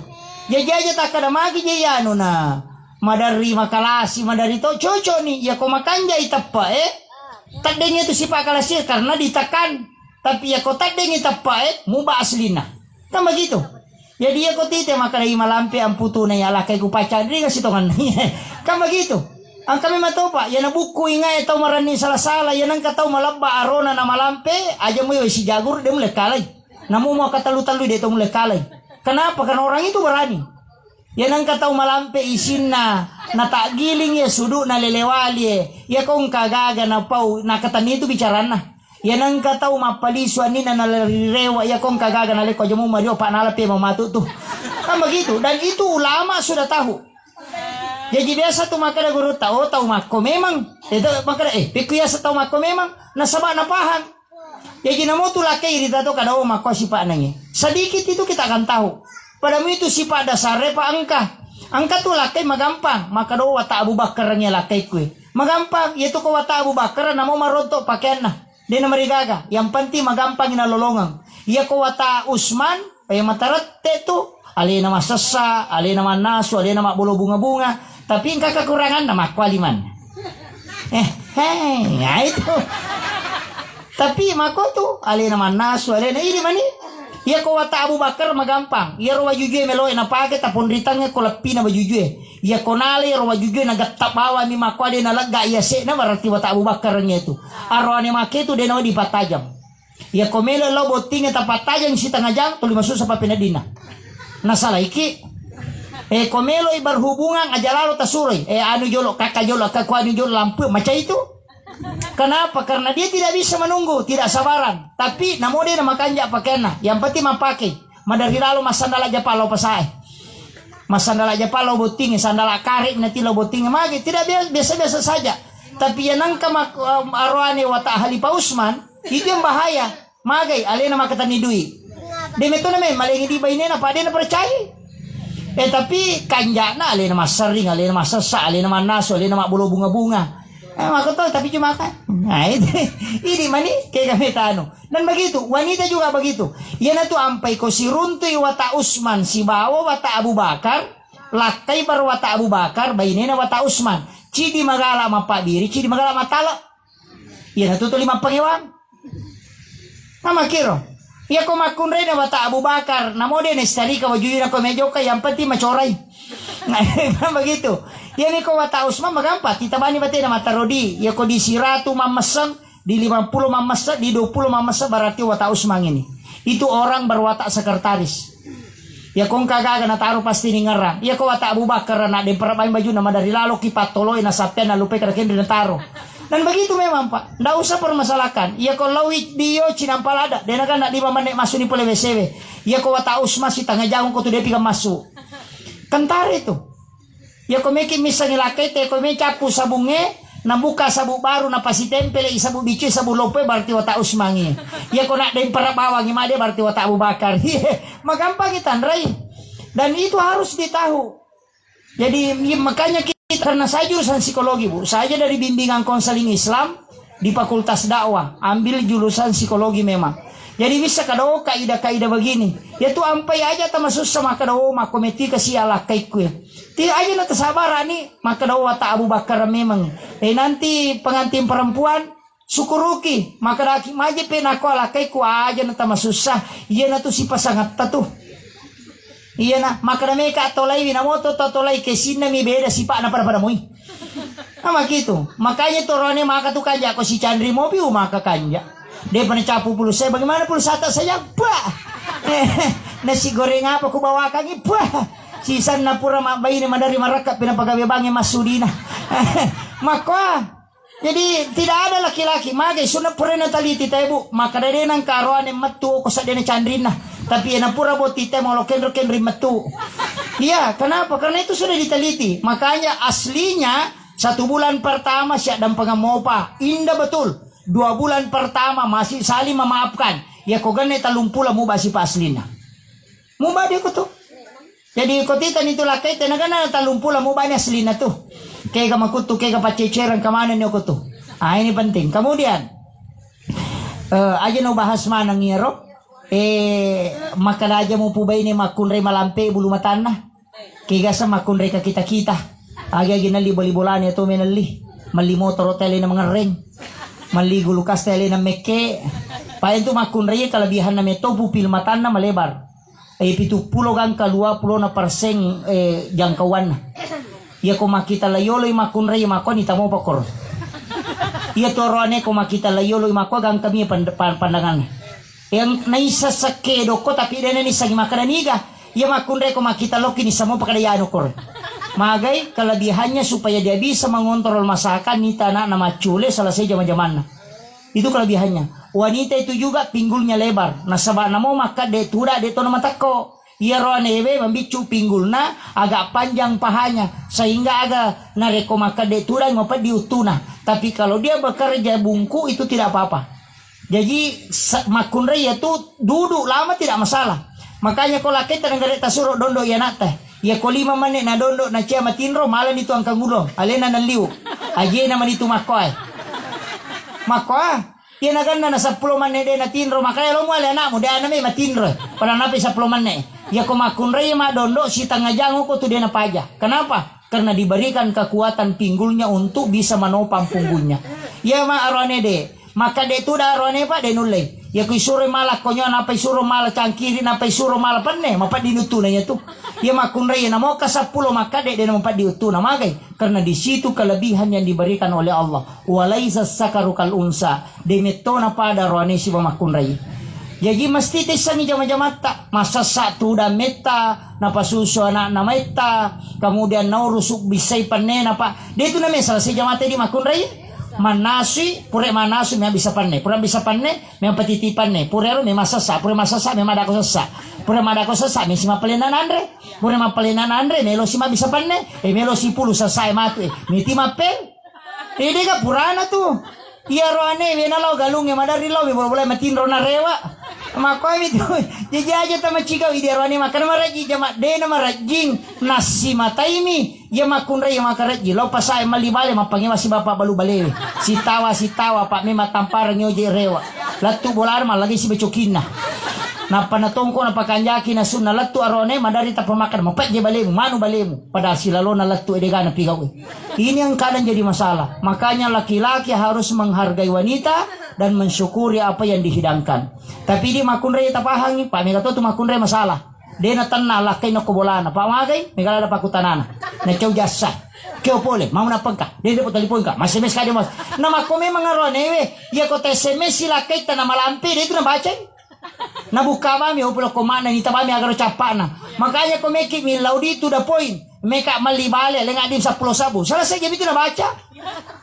B: Jaja tak kada magi jayano na. Madari makalasi madari to coco nih. Ya ko makanja itapak tadenya itu sifat kalasi karena ditekan. Tapi ya ko tadenya itapak mubah aslina. Kan begitu. Jadi ya ko tite makalai malampe ang puto na yala kay kupacandri kasi tongan. Kan begitu. Ang kami matopa, yan ang buku nga itaw marani salah-salah, yan ang kataw malaba arona na malampe, aja mo yung si Jagur, dia mulai kalay. Namu mo katalu-talu, dia mulai kalay. Kenapa? Karena orang itu berani. Yan ang kataw malampe isin na natagiling ya sudu na lelewali ya kung kagaga na pau nakatani itu bicara na. Yan ang kataw mapaliswa ni na nalarirewa ya kung kagaga na leko aja mo mario pa nalapi mamatu tuh. Kan begitu. Dan itu ulama sudah tahu. Jadi biasa tuh maka guru tahu mako memang itu maka pikuya sa tahu mako memang nasaba na paham. Jadi namo tu laki dito to kada mako sifat nangi. Sedikit itu kita akan tahu. Padamu itu sifat dasar pa angka. Angka tu laki magampang maka do wata Abu Bakar nya laki kue. Magampang yaitu ko wata Abu Bakar namo maronto pakaian na. Di na marigaga. Yang penting magampang inalolongang. Iya ko wata Usman pay mataratte tu alina masasa, alina manasu, alina makbulo bunga-bunga. Tapi engkau kekurangan nama kualiman. Ya itu. Tapi mako tu alina manasu, alina ini mani. Ia ko wata Abu Bakar magampang. Ia rawa jujue meloe na pake tapon ritangnya ko lapi na bajujue. Ia konale rawa jujue na gattap bawa mi mako ade na laga ia se na berarti wata Abu Bakar nya itu. Arwane make tu de na di patajam. Ia ko melo lo botinga tapatajam si tengah jang tuli masuk sa pinadina. Nasalah iki komelo berhubungan ajalalo tasuroy anu jolo kakak jolo kakak anu jolo lampu macam itu. Kenapa? Karena dia tidak bisa menunggu, tidak sabaran. Tapi namo dia nama kanja pakaian yang penting mapakai madari lalu mas sandala japalo pasai mas sandala japalo boting sandala karik nanti lo boting magi tidak biasa-biasa saja. Tapi yang nangka arwane wata ahli pa Usman itu yang bahaya magai alena makatani dui demeto na men malingi di baine na pade na percaya. Tapi kanjana alena masering, alena masasa, alena manaso, alena makbulo bunga-bunga. Maka tahu tapi cuma kan. Nah ini mani kayak kami tano. Dan begitu, wanita juga begitu. Yan itu ampai ko si runtuy wata Usman, si bawa wata Abu Bakar, lakai bar wata Abu Bakar, bainena wata Usman. Cidi magala mapabiri, cidi magala matala. Yan itu 5 pangewang. Nama kiro. Ya ko makunre na wata Abu Bakar, namo din estari ka wajuy na ko medyo kay yang penting macoray. Nah, begitu. Ya ni ko wata Usman magampa, titabani bati na matarodi. Ya ko di 100 mamasang, di 50 mamasang, di 20 mamasang berarti wata Usman ini. Itu orang berwatak sekretaris. Ya kung kagaga na taro pasti ni ngarang. Ya ko wata Abu Bakar na din parabain baju na madari lalo kipatoloy na sapen na lupe karakin din taro. Dan begitu memang Pak, ndak usah permasalahkan. Ya kalau dia cinampalada, dia kan ndak di manek masuk ni pole WCW. Ya ko wata Usman si tangga jauh ko tu dia piga masuk. Kentar itu. Ya ko meki misalnya lakai te ko me capu sabunge, nabuka sabu baru na pasi tempel isabu bicu sabu lope berarti wata Usman ni. Ya ko nak den para bawang ima dia berarti wata Abu Bakar. Magampang kita ndrai. Dan itu harus ditahu. Jadi makanya karena saya jurusan psikologi Bu, saya dari bimbingan konseling Islam di Fakultas Dakwah, ambil jurusan psikologi memang. Jadi bisa kadao kaidah-kaidah begini. Ya tu ampai aja ta masusah maka kadao makometi kasi ala kaiku ya. Ti aja na tasabar ani maka kadao ta Abu Bakar memang. Nanti pengantin perempuan syukuruki maka daki maje pe nako ala kaiku aja na ta masusah. Iya na tu si pasangat ta tu. Iya na maka na meka tolai binamoto tolai kesina mi beda si pak na pada moi. Sama gitu. Makanya torone maka tu kanja ko si Chandri mobil maka kanja. Dia pernah capu puluh saya, bagaimana puluh satu saya, bah. Nasi goreng apa ku bawa kaki, bah. Sisan na pura bayi ni madari maraka pinapagawe bangi masudina. Maka jadi tidak ada laki-laki magai sunat pura nataliti tayo maka dari nang karuan yang metu ko sa dene Chandrina. Tapi na pura boti tayo mau loken metu. Iya, kenapa? Karena itu sudah diteliti. Makanya aslinya 1 bulan pertama siap dan pengamopa indah betul. 2 bulan pertama masih saling memaafkan. Ya kau gane talumpula mu basi paslina. Mu ba dia ko to. Jadi ko titan itu lakai tenaga na talumpula mu ba ni aslina tu. Kaya ka makutu kaya ka paceceran kamana niyo ko to. Ini penting. Kemudian aja no bahas manang ngiro. Makalaja mo po ba ini makunray malampe bulu matana. Kaya sa makunray ka kita-kita. Aga ginali-bolibolan ito menali. Malimotor hotel na mga ring. Maligo lukas tele na meke. Pa itu makunray kalabihan na meto pupilmatan na malebar. 70 gang ka 20 na parseng jangkauan na. Iya ko makita layolo makunray makon itamo pakor. Iya torone ko makita layolo mako gang kami pandangan. Yang naisa sa kedo ko tapi dena ni sa makananiga. Iya makunray ko makita loki ni samo pakadayano kor. Magay kelebihannya supaya dia bisa mengontrol masakan ni tanah nama cule selesai zaman-zaman. Itu kelebihannya. Wanita itu juga pinggulnya lebar. Nah sabak namo maka de tura de tono matako. Ia roanebe membicu pinggulna agak panjang pahanya sehingga agak nareko maka de tura ngopat diutuna. Tapi kalau dia bekerja bungku itu tidak apa-apa. Jadi makunray itu duduk lama tidak masalah. Makanya kalau kita negara tasuro dondo ya nate. Ya ko 5 menit na dondo na cia matinro malan itu angkang gulong. Alena na liu. Aje naman itu makoy. Makoy. Ya naganda na 10 menit na tinro makaya lo mo ala na mo dia na may matinro. Para napi 10 menit. Ya ko makunray ma dondo si tangajango ko tu dia na paja. Kenapa? Karena diberikan kekuatan pinggulnya untuk bisa menopang punggungnya. Ya ma arone de. Maka de tu da arone pa de nulay. Ya ko isuro malak konyo na pa isuro malak cangkiri na pa isuro malak panne mapat dinutuna nya tu. Ya makunray na mo ka 10 maka de na mapat diutuna magay karena di situ kelebihan yang diberikan oleh Allah. Walaisa sakaru kal unsa de metona pada roane si makunray. Jadi mesti tesangi jama-jamata masa satu da meta na pasuso na meta kemudian na rusuk bisay panne na pa. De tu na mesal si jamata di makunray. Manasi pure manasi me bisa panne pure bisa panne me patitipan ne pure ro me masasa pure masasa me madako sasa pure madako sasa me sima palenan andre pure ma palenan andre me lo sima bisa panne me lo si pulu sasa matu me ti mapel ide ka purana tu iya ro ane me na lo galung me madari lo me boleh matin ro na rewa mako itu jadi aja tama chika ide ro ane makan maraji jama de na marajing nasi mataimi ya makunray yang makaraji lo pasay malibale mapangi masih bapak balu bale si tawa pak me matampar nyoje rewa latu bolar mal lagi si becokina na panatongko na pakanjaki na sunna latu arone madari ta pemakan mapat je balemu manu balemu pada silalo na latu edega na pigaw ini yang kadang jadi masalah makanya laki-laki harus menghargai wanita dan mensyukuri apa yang dihidangkan tapi di makunray ta pahangi pak me tu makunray masalah dia na tanah lakay na kubolana. Pamagay, may kalala pa kutanana. Na chow jasa. Kyo pole, mau na pangka. Dia dapat telepon ka. Mas-SMS ka dia mas. Na makome mga ronewe. Ya ko SMS sila kay ta na malampi. Dito na bacay. Nabuka mami. Upula kumana. Nita mami agar capa na. Makanya ko meki milaw dito da point. Meka malibale. Lenga din sa pulo sabu. Salah sa gabi ito na baca.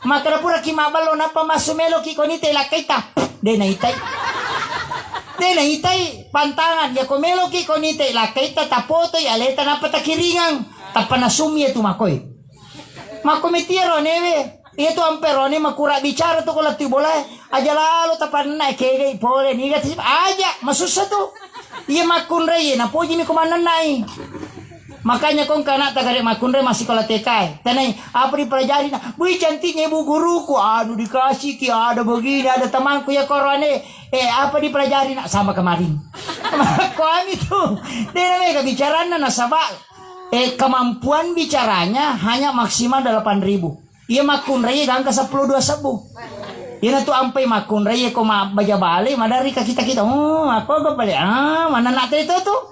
B: Maka na pura kimabalo na pamasumelo kikonite lakay ta. Dia na itay. Dena itay pantangan ya komelo ki konite la kaita tapoto y aleta na patakiringan tapanasumye tumakoy makomitiro neve itu amperone makura bicara to kola tibola aja lalo tapanna kege pole niga aja masusa tu iya makunray na poji mi kumanan nai Makanya kong kanak tagare makunre masih kalau TK. Tanay, apa dipelajari na? Wih cantiknya ibu guruku. Aduh dikasih ki ada begini, ada temanku ya korone. Apa dipelajari na? Sama kemarin. Kami tuh. Dia namanya bicara na nasabak. Kemampuan bicaranya hanya maksimal 8.000. Iya makunre gang ke 10 sebu. Iya tuh ampai makunre ko baja balik madari ka kita. Oh, aku apa balik? Mana nak itu tuh?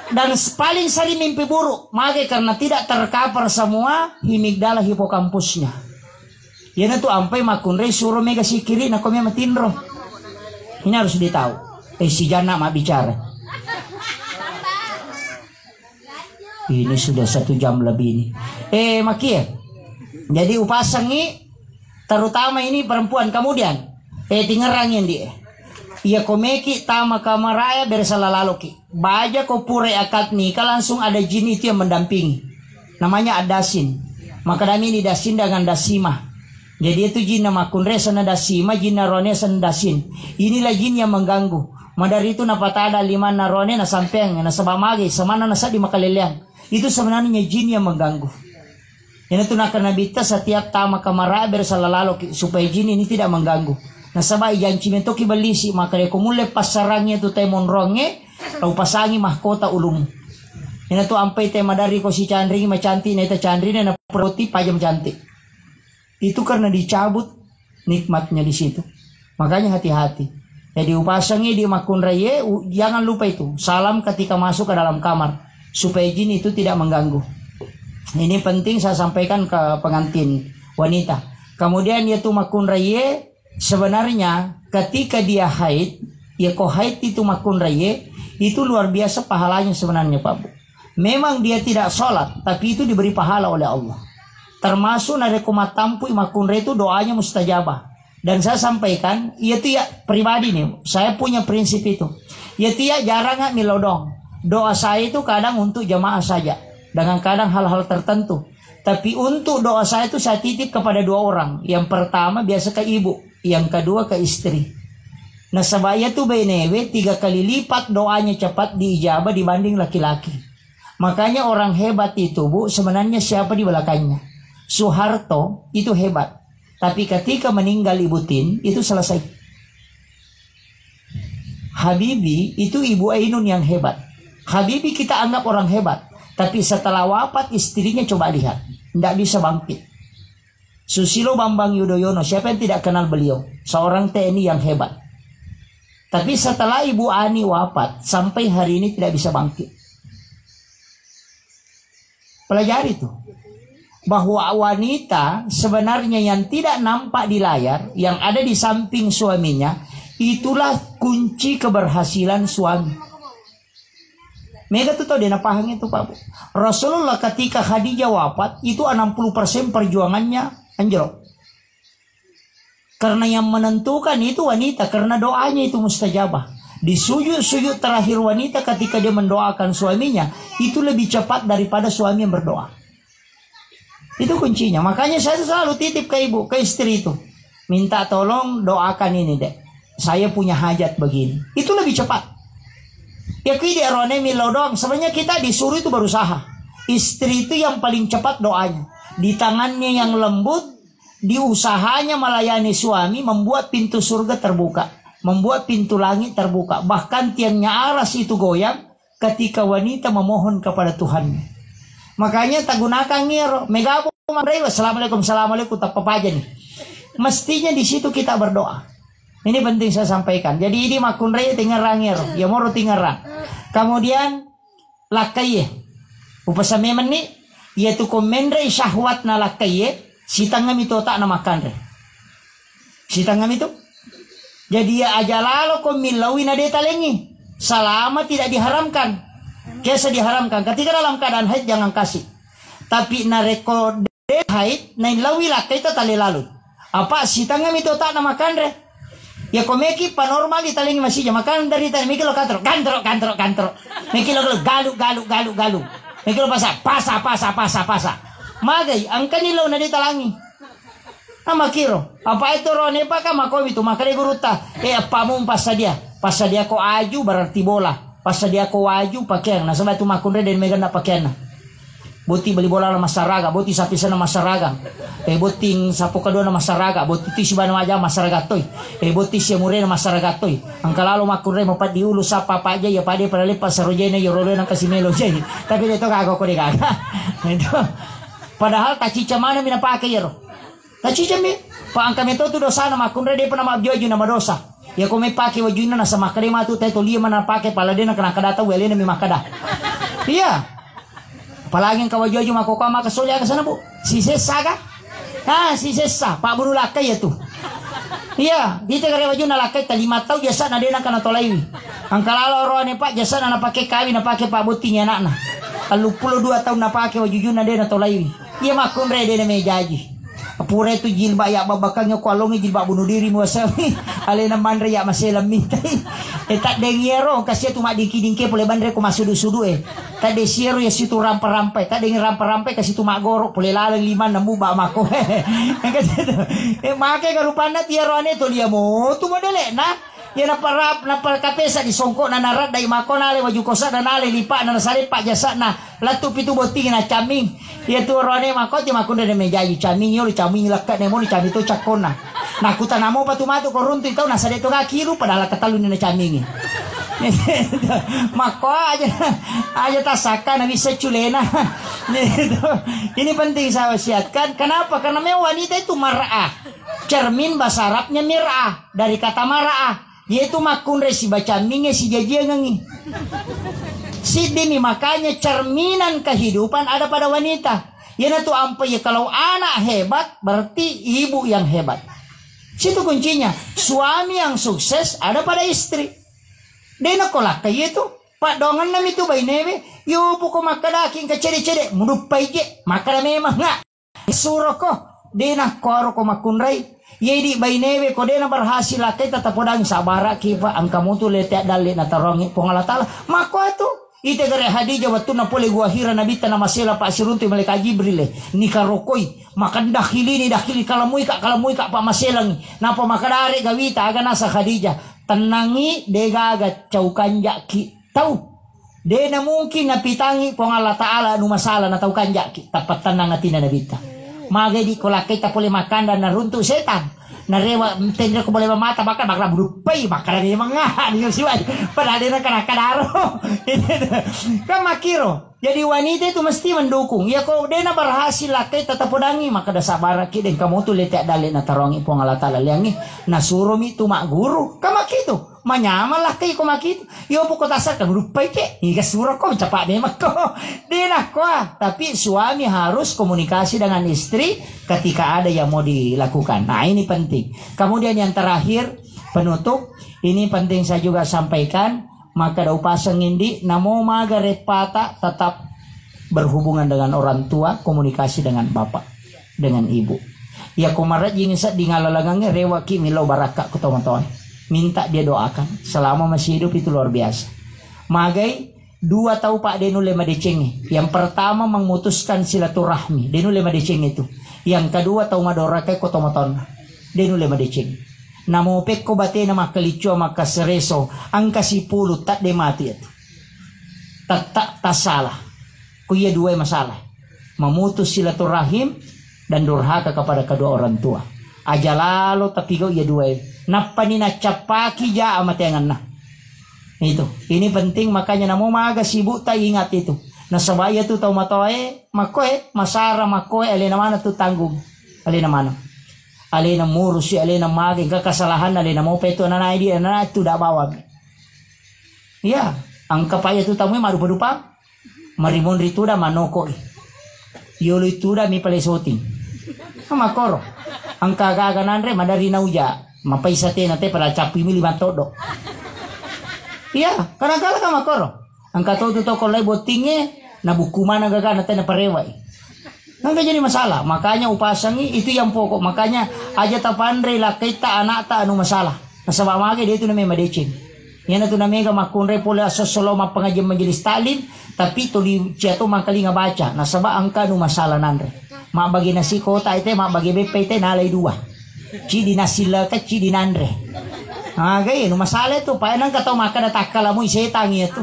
B: Dan paling sering mimpi buruk, maka karena tidak tercover semua himigdala hipokampusnya. Yana tuh ampai makunre suruh mega sikiri na komnya matindro. Ini harus ditahu. Si Jana mah bicara. Ini sudah 1 jam lebih ini. Maki ya. Jadi upasangi terutama ini perempuan kemudian tingerangin dia. Iya komeki tama kamaraya bersalalaloki. Baja ko pure akad nikah langsung ada jin itu yang mendampingi. Namanya adasin. Maka kami ini dasin dengan dasima. Jadi itu jin nama kunre sana dasima, jin narone sana dasin. Inilah jin yang mengganggu. Madari itu napatada 5 narone na sampeng na sabamagi samana nasa di makaliliang. Itu sebenarnya jin yang mengganggu. Yang itu nak nabita setiap tama kamaraya bersalalaloki supaya jin ini tidak mengganggu. Nasabay yang cimentoki balisi maka dia kumule pasarangnya tu temon ronge lau pasangi mahkota ulum. Ina tu ampai tema dari ko si Chandri macanti neta Chandri na proti pajam cantik. Itu karena dicabut nikmatnya di situ. Makanya hati-hati. Jadi upasangi di makunraye jangan lupa itu salam ketika masuk ke dalam kamar supaya jin itu tidak mengganggu. Ini penting saya sampaikan ke pengantin wanita. Kemudian yaitu makunraye sebenarnya ketika dia haid, ya kok haid itu makun raya, itu luar biasa pahalanya sebenarnya Pak Bu. Memang dia tidak sholat, tapi itu diberi pahala oleh Allah. Termasuk nade kumatampu makun raya itu doanya mustajabah. Dan saya sampaikan, ya itu ya pribadi nih, saya punya prinsip itu. Ya tidak jarang nggak milodong. Doa saya itu kadang untuk jamaah saja, dengan kadang hal-hal tertentu. Tapi untuk doa saya itu saya titip kepada 2 orang. Yang pertama biasa ke ibu. Yang kedua ke istri. Nah sebaya tuh benewe 3 kali lipat doanya cepat diijabah dibanding laki-laki. Makanya orang hebat itu Bu sebenarnya siapa di belakangnya. Soeharto itu hebat. Tapi ketika meninggal Ibu Tin itu selesai. Habibie itu Ibu Ainun yang hebat. Habibie kita anggap orang hebat. Tapi setelah wafat istrinya coba lihat. Tidak bisa bangkit. Susilo Bambang Yudhoyono, siapa yang tidak kenal beliau? Seorang TNI yang hebat. Tapi setelah Ibu Ani wafat, sampai hari ini tidak bisa bangkit. Pelajari itu. Bahwa wanita sebenarnya yang tidak nampak di layar, yang ada di samping suaminya, itulah kunci keberhasilan suami. Mega tuh tahu dia napahang itu Pak Bu. Rasulullah ketika Khadijah wafat, itu 60% perjuangannya anjlok. Karena yang menentukan itu wanita, karena doanya itu mustajabah. Di sujud-sujud terakhir wanita ketika dia mendoakan suaminya, itu lebih cepat daripada suami yang berdoa. Itu kuncinya. Makanya saya selalu titip ke ibu, ke istri itu. Minta tolong doakan ini deh. Saya punya hajat begini. Itu lebih cepat. Ya kita rone milo doang. Sebenarnya kita disuruh itu berusaha. Istri itu yang paling cepat doanya. Di tangannya yang lembut, di usahanya melayani suami, membuat pintu surga terbuka, membuat pintu langit terbuka. Bahkan tiangnya aras itu goyang ketika wanita memohon kepada Tuhan. Makanya tak gunakan ngiro, megabo manrewa, assalamualaikum, assalamualaikum, tak apa aja nih. Mestinya di situ kita berdoa. Ini penting saya sampaikan. Jadi ini makun raya tingerang ngiro, ya moro tingerang. Kemudian lakai, upasame menit. Yaitu komendre syahwat na lakaye si tangam itu tak namakan re. Si tangam itu. Jadi ya aja lalu ko milawi na deta lengi. Selama tidak diharamkan. Kesa diharamkan. Ketika dalam keadaan haid jangan kasih. Tapi na rekode haid na ilawi lakai itu tali lalu. Apa si tangam itu tak namakan re. Ya komeki panormal di talengi masih makan dari tadi mikir lo kantro. Mikir lo galu. Mikir pasa. Magay, ang kanilaw na ditalangi. Makiro. Apa itu rone pa ka makowi itu makare guruta. Pamumpas sa dia. Pas sa dia ko aju berarti bola. Pas dia ko waju pakaian. Nah sabay tumakun re din may ganda pakaian na. Buti bali bola na masaraga, buti sapisa na masaraga. Buting sapo kadua na masaraga, buti tisiba na maja masaraga toy. Buti siya mure na masaraga toy. Ang kalalo makunre mo pa diulo sa papa ya pade para lipas sa rojena yo rolo ng kasimelo jay. Tapi dito kago ko di kaga. Ito. Padahal tachicha mana minapake yero. Tachicha mi pa ang kami to dosa na makunre di pa na mabjojo na madosa. Ya kung may pake wajuna na sa makarima to tayo liya man na pake pala din na kanakadata wele na mi makada. Iya. Palaging kawajojo makukama kasulya ka sana po. Si Sesa ka? Ha, si Sesa. Pak buru lakay ito. Iya, dito ka rewajo na lakay. Talima tao, jasa na din ang kanatolay. Ang kalalo roa ni Pak, jasa na napake kami, napake pabuti niya anak na. 42 tahun napake wajojo na din na tolay. Iya makunre din na may jaji. Apura itu jilba ya babakang yo kualongi jilba bunuh diri mo sa ale na manre ya maselam mintai tak dengiero kasi tu mak dingki pole bandre ko masudu-sudu tak desiero ya situ rampa-rampai tak dengi rampa-rampai kasi tu mak gorok pole lalang liman namu ba mako kasi make karupana tiaro ane to dia mo tu modele na ya na kapesa di songko na narat dai mako nale waju kosa na nale lipa na sare pak jasa na latu pitu boting na caming ya tu rone mako ti makunda de mejayu caming yo caming lakat ne mo caming to cakona na kuta namo patu matu koruntu tau na sare to kakiru padahal katalun na caming mako aja tasaka na bisa culena ini penting saya wasiatkan kenapa karena memang wanita itu mar'ah cermin bahasa Arabnya mir'ah dari kata mar'ah yaitu makunre si baca minge si jajia ngangi si demi makanya cerminan kehidupan ada pada wanita ya itu ampe ya kalau anak hebat berarti ibu yang hebat situ kuncinya suami yang sukses ada pada istri dena kolak kayak itu pak dongan nam itu bay neve yo buko makadaking kecede-cede mudupai je makada memang nggak suroko dena koro ko makunrai yedi baineve kodena berhasil lakai tetap podang sabara kipa angkamu tu letek dalit na tarongi pongalatala mako tu ite gare Hadijah waktu na pole gua hira nabi tanah masela pak siruntu malaikat Jibril ni karokoi makan dakhili kalamui kak pak maselang napa makadare gawita aga nasa Hadijah tenangi degaga caukan jaki tahu dena mungkin napitangi pongala taala nu masalah na taukan jaki tapat tenang atina nabita magai di kolak kita boleh makan dan naruntuk setan narewa tender ko boleh mata bakal berupai bakal dia mangah dia siwai padahal dia kena kadaro kan makiro jadi wanita itu mesti mendukung ya kok dia berhasil lakai tetap podangi maka dah sabar ki den kamu tu letak dalek na tarongi pong Allah taala liangi nasuro mi tu mak guru kama kitu manyaman lah kay ko makitu yo po ko tasar kan rupai ke higa suro ko cepat memang ko dina ko tapi suami harus komunikasi dengan istri ketika ada yang mau dilakukan nah ini penting kemudian yang terakhir penutup ini penting saya juga sampaikan maka da upasang hindi namo magaret pata tetap berhubungan dengan orang tua komunikasi dengan bapak dengan ibu ya kumarat jing sa dingalalangangnya rewa ki milau baraka ko teman-teman minta dia doakan selama masih hidup itu luar biasa magai dua tahu Pak Denu lema deceng yang pertama memutuskan silaturahmi Denu lema deceng itu yang kedua tahu madorake ko tomaton Denu lema deceng namo pekko bate na makalicho makasereso ang kasipulu tak de mati itu tak salah kuya dua masalah memutus silaturahim dan durhaka kepada kedua orang tua aja lalu tapi go ya dua napa ni capaki ja amatengan na itu ini penting makanya namo maga sibuk tak ingat itu na sabaya tu tau matoe makoe masara makoe alena mana tu tanggung alena mana alena murus alena magi kesalahan alena mau petu na dia na tu dak bawa ya ang kapaya tu tamu maru padupa marimon rituda manoko yolo ituda mi pale soting makoro ang kagaganan re madari na uja mapaisate nate para capi mi lima todo iya kadang-kadang ka makoro ang katodo to kolay botinge na bukuman ang gagana na parewai nang jadi masalah makanya upasangi itu yang pokok makanya aja tapandre lah kita anak ta anu masalah nasaba mage dia itu namanya madecing yan atu namanya makunre pula sosolo mapangajem majelis talim tapi tuli ciato mangkali nga baca nasaba angka anu masalah nandre mabagi nasi kota ite mabagi BP ite nalay dua ci dinasila ka ci dinandre gaya anu masalah itu pa nang kataw makada takala mo isetang itu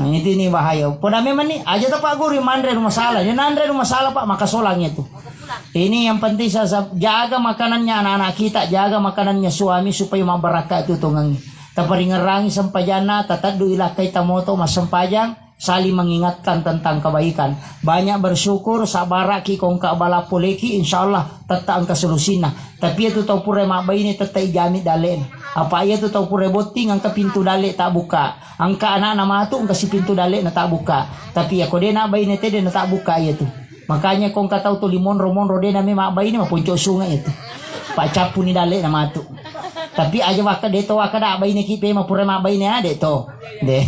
B: Nah, ini bahaya. Pada memang nih aja tuh Pak Guru mandre rumah salah. Ya nandre rumah salah Pak maka solangnya tuh. Ini yang penting saya jaga makanannya anak-anak kita, jaga makanannya suami supaya mabaraka itu tungang. Taparingerangi sampajana, tatadu ilah kaita moto mas sampajang, saling mengingatkan tentang kebaikan. Banyak bersyukur, sabaraki kong kabala poleki, insyaallah tetap angka solusina. Tapi itu tahu pure mak bayi ini tetap ijami dalen. Apa ia tu tahu pure boting angka pintu dale tak buka. Angka anak nama tu angka si pintu dale na tak buka. Tapi ya kode nak bayi nete na tak buka ia tu. Makanya kong kata tu limon romon rode na mak bayi ni mah puncak sungai itu. Pak capu ni dale nama tu. Tapi aja waka de to waka dak bayi ni kipe mah pure mak bayi ni ade to. De.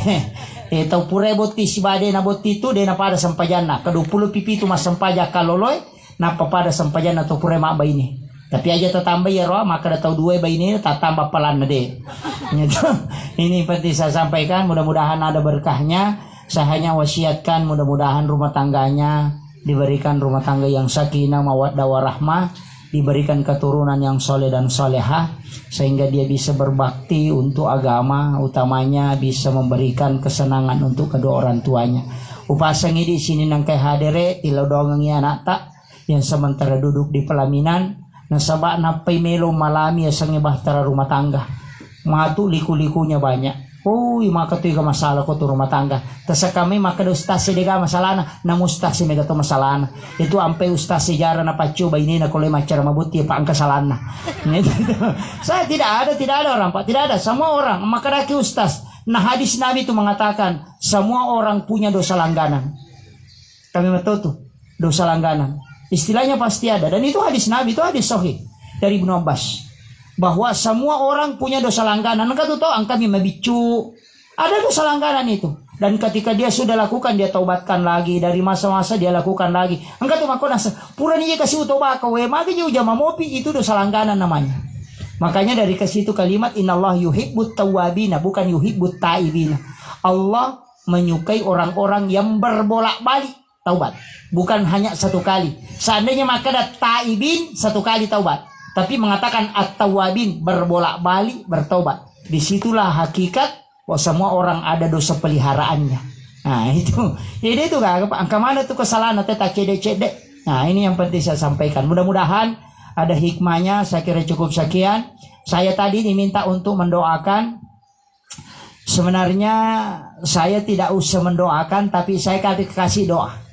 B: Tahu pure boti si bade na boti tu de na pada sampajana. Ke-20 pipi tu mas sampaja kaloloy na pada sampajana tu pure mak bayi ni. Tapi aja tambah ya roh maka dah tahu dua bayi ini tak tambah pelan deh. Ini penting saya sampaikan, mudah-mudahan ada berkahnya. Saya hanya wasiatkan mudah-mudahan rumah tangganya diberikan rumah tangga yang sakinah mawaddah warahmah, diberikan keturunan yang soleh dan solehah sehingga dia bisa berbakti untuk agama, utamanya bisa memberikan kesenangan untuk kedua orang tuanya. Upasangi di sini nangkai hadere tilau dongengi anak tak yang sementara duduk di pelaminan. Nasabak napai melo malami asangnya bahtera rumah tangga. Matu liku-likunya banyak. Maka tu masalah ko tu rumah tangga. Tasa kami maka do ustaz sedega masalah na ustaz mega to masalah. Itu ampe ustaz sejarah na pacu bayi na kolai macara mabuti pa angka salana. Saya tidak ada orang Pak, tidak ada semua orang maka daki ustaz. Nah hadis Nabi itu mengatakan semua orang punya dosa langganan. Kami betul tuh dosa langganan. Istilahnya pasti ada. Dan itu hadis Nabi, itu hadis sahih dari Ibnu Abbas. Bahwa semua orang punya dosa langganan. Engkau tahu kami membicu. Ada dosa langganan itu. Dan ketika dia sudah lakukan, dia taubatkan lagi. Dari masa-masa dia lakukan lagi. Engkau tuh makanya pura nih kasih utobah kau. Maka juga jama mopi itu dosa langganan namanya. Makanya dari kesitu kalimat Innallah yuhibbut tawwabina, bukan yuhibbut taibina. Allah menyukai orang-orang yang berbolak-balik taubat. Bukan hanya satu kali. Seandainya maka ada taibin satu kali taubat. Tapi mengatakan at-tawabin berbolak-balik bertaubat. Disitulah hakikat bahwa semua orang ada dosa peliharaannya. Nah itu. Jadi itu kan angka mana tuh kesalahan tak cedek-cedek. Nah ini yang penting saya sampaikan. Mudah-mudahan ada hikmahnya. Saya kira cukup sekian. Saya tadi diminta untuk mendoakan. Sebenarnya saya tidak usah mendoakan. Tapi saya kasih doa.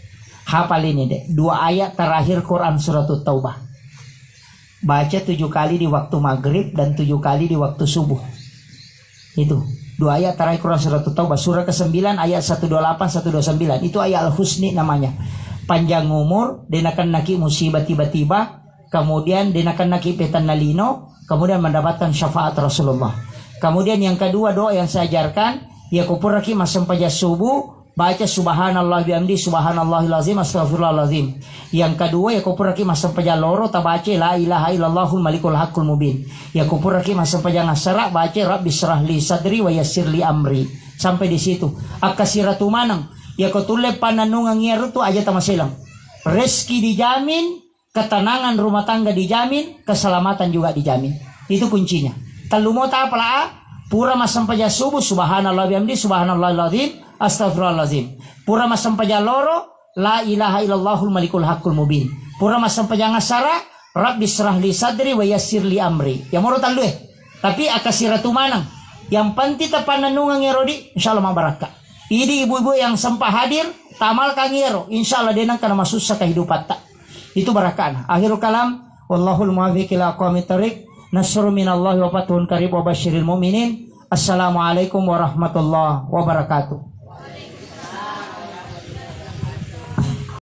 B: Hafal ini deh, 2 ayat terakhir Quran surat Taubah. Baca 7 kali di waktu maghrib dan 7 kali di waktu subuh. Itu 2 ayat terakhir Quran surat Taubah, surah ke-9 ayat 128 129. Itu ayat Al-Husni namanya. Panjang umur, denakan naki musibah tiba-tiba, kemudian denakan naki petan nalino, kemudian mendapatkan syafaat Rasulullah. Kemudian yang kedua doa yang saya ajarkan, ya kupuraki masam paja subuh. Baca subhanallah bihamdi subhanallahil azim astaghfirullahalazim. Yang kedua ya kupuraki masam paja loro ta baca la ilaha illallahul malikul haqqul mubin. Ya kupuraki masam paja ngasara baca rabbi syrah li sadri wa yassir li amri. Sampai di situ. Akasiratu manang ya kutule pananungang ngeru tu aja tamaselang. Rezeki dijamin, ketenangan rumah tangga dijamin, keselamatan juga dijamin. Itu kuncinya. Kalau mau tak apalah pura masam paja subuh subhanallah bihamdi subhanallahil azim astagfirullahalazim. Pura masam paja loro la ilaha illallahul malikul haqqul mubin. Pura masam paja ngasara rabbi syrah li sadri wa yassir li amri. Ya moro talue. Tapi akasiratu manang. Yang panti tapananungang ngerodi insyaallah mabaraka. Ini ibu-ibu yang sempat hadir tamal kangiro insyaallah denang kana masusah kehidupan tak. Itu barakah. Akhirul kalam wallahul muwaffiq ila aqwamit thariq. Nasrun minallahi wa fathun qarib wa basyiril mu'minin. Assalamualaikum warahmatullahi wabarakatuh.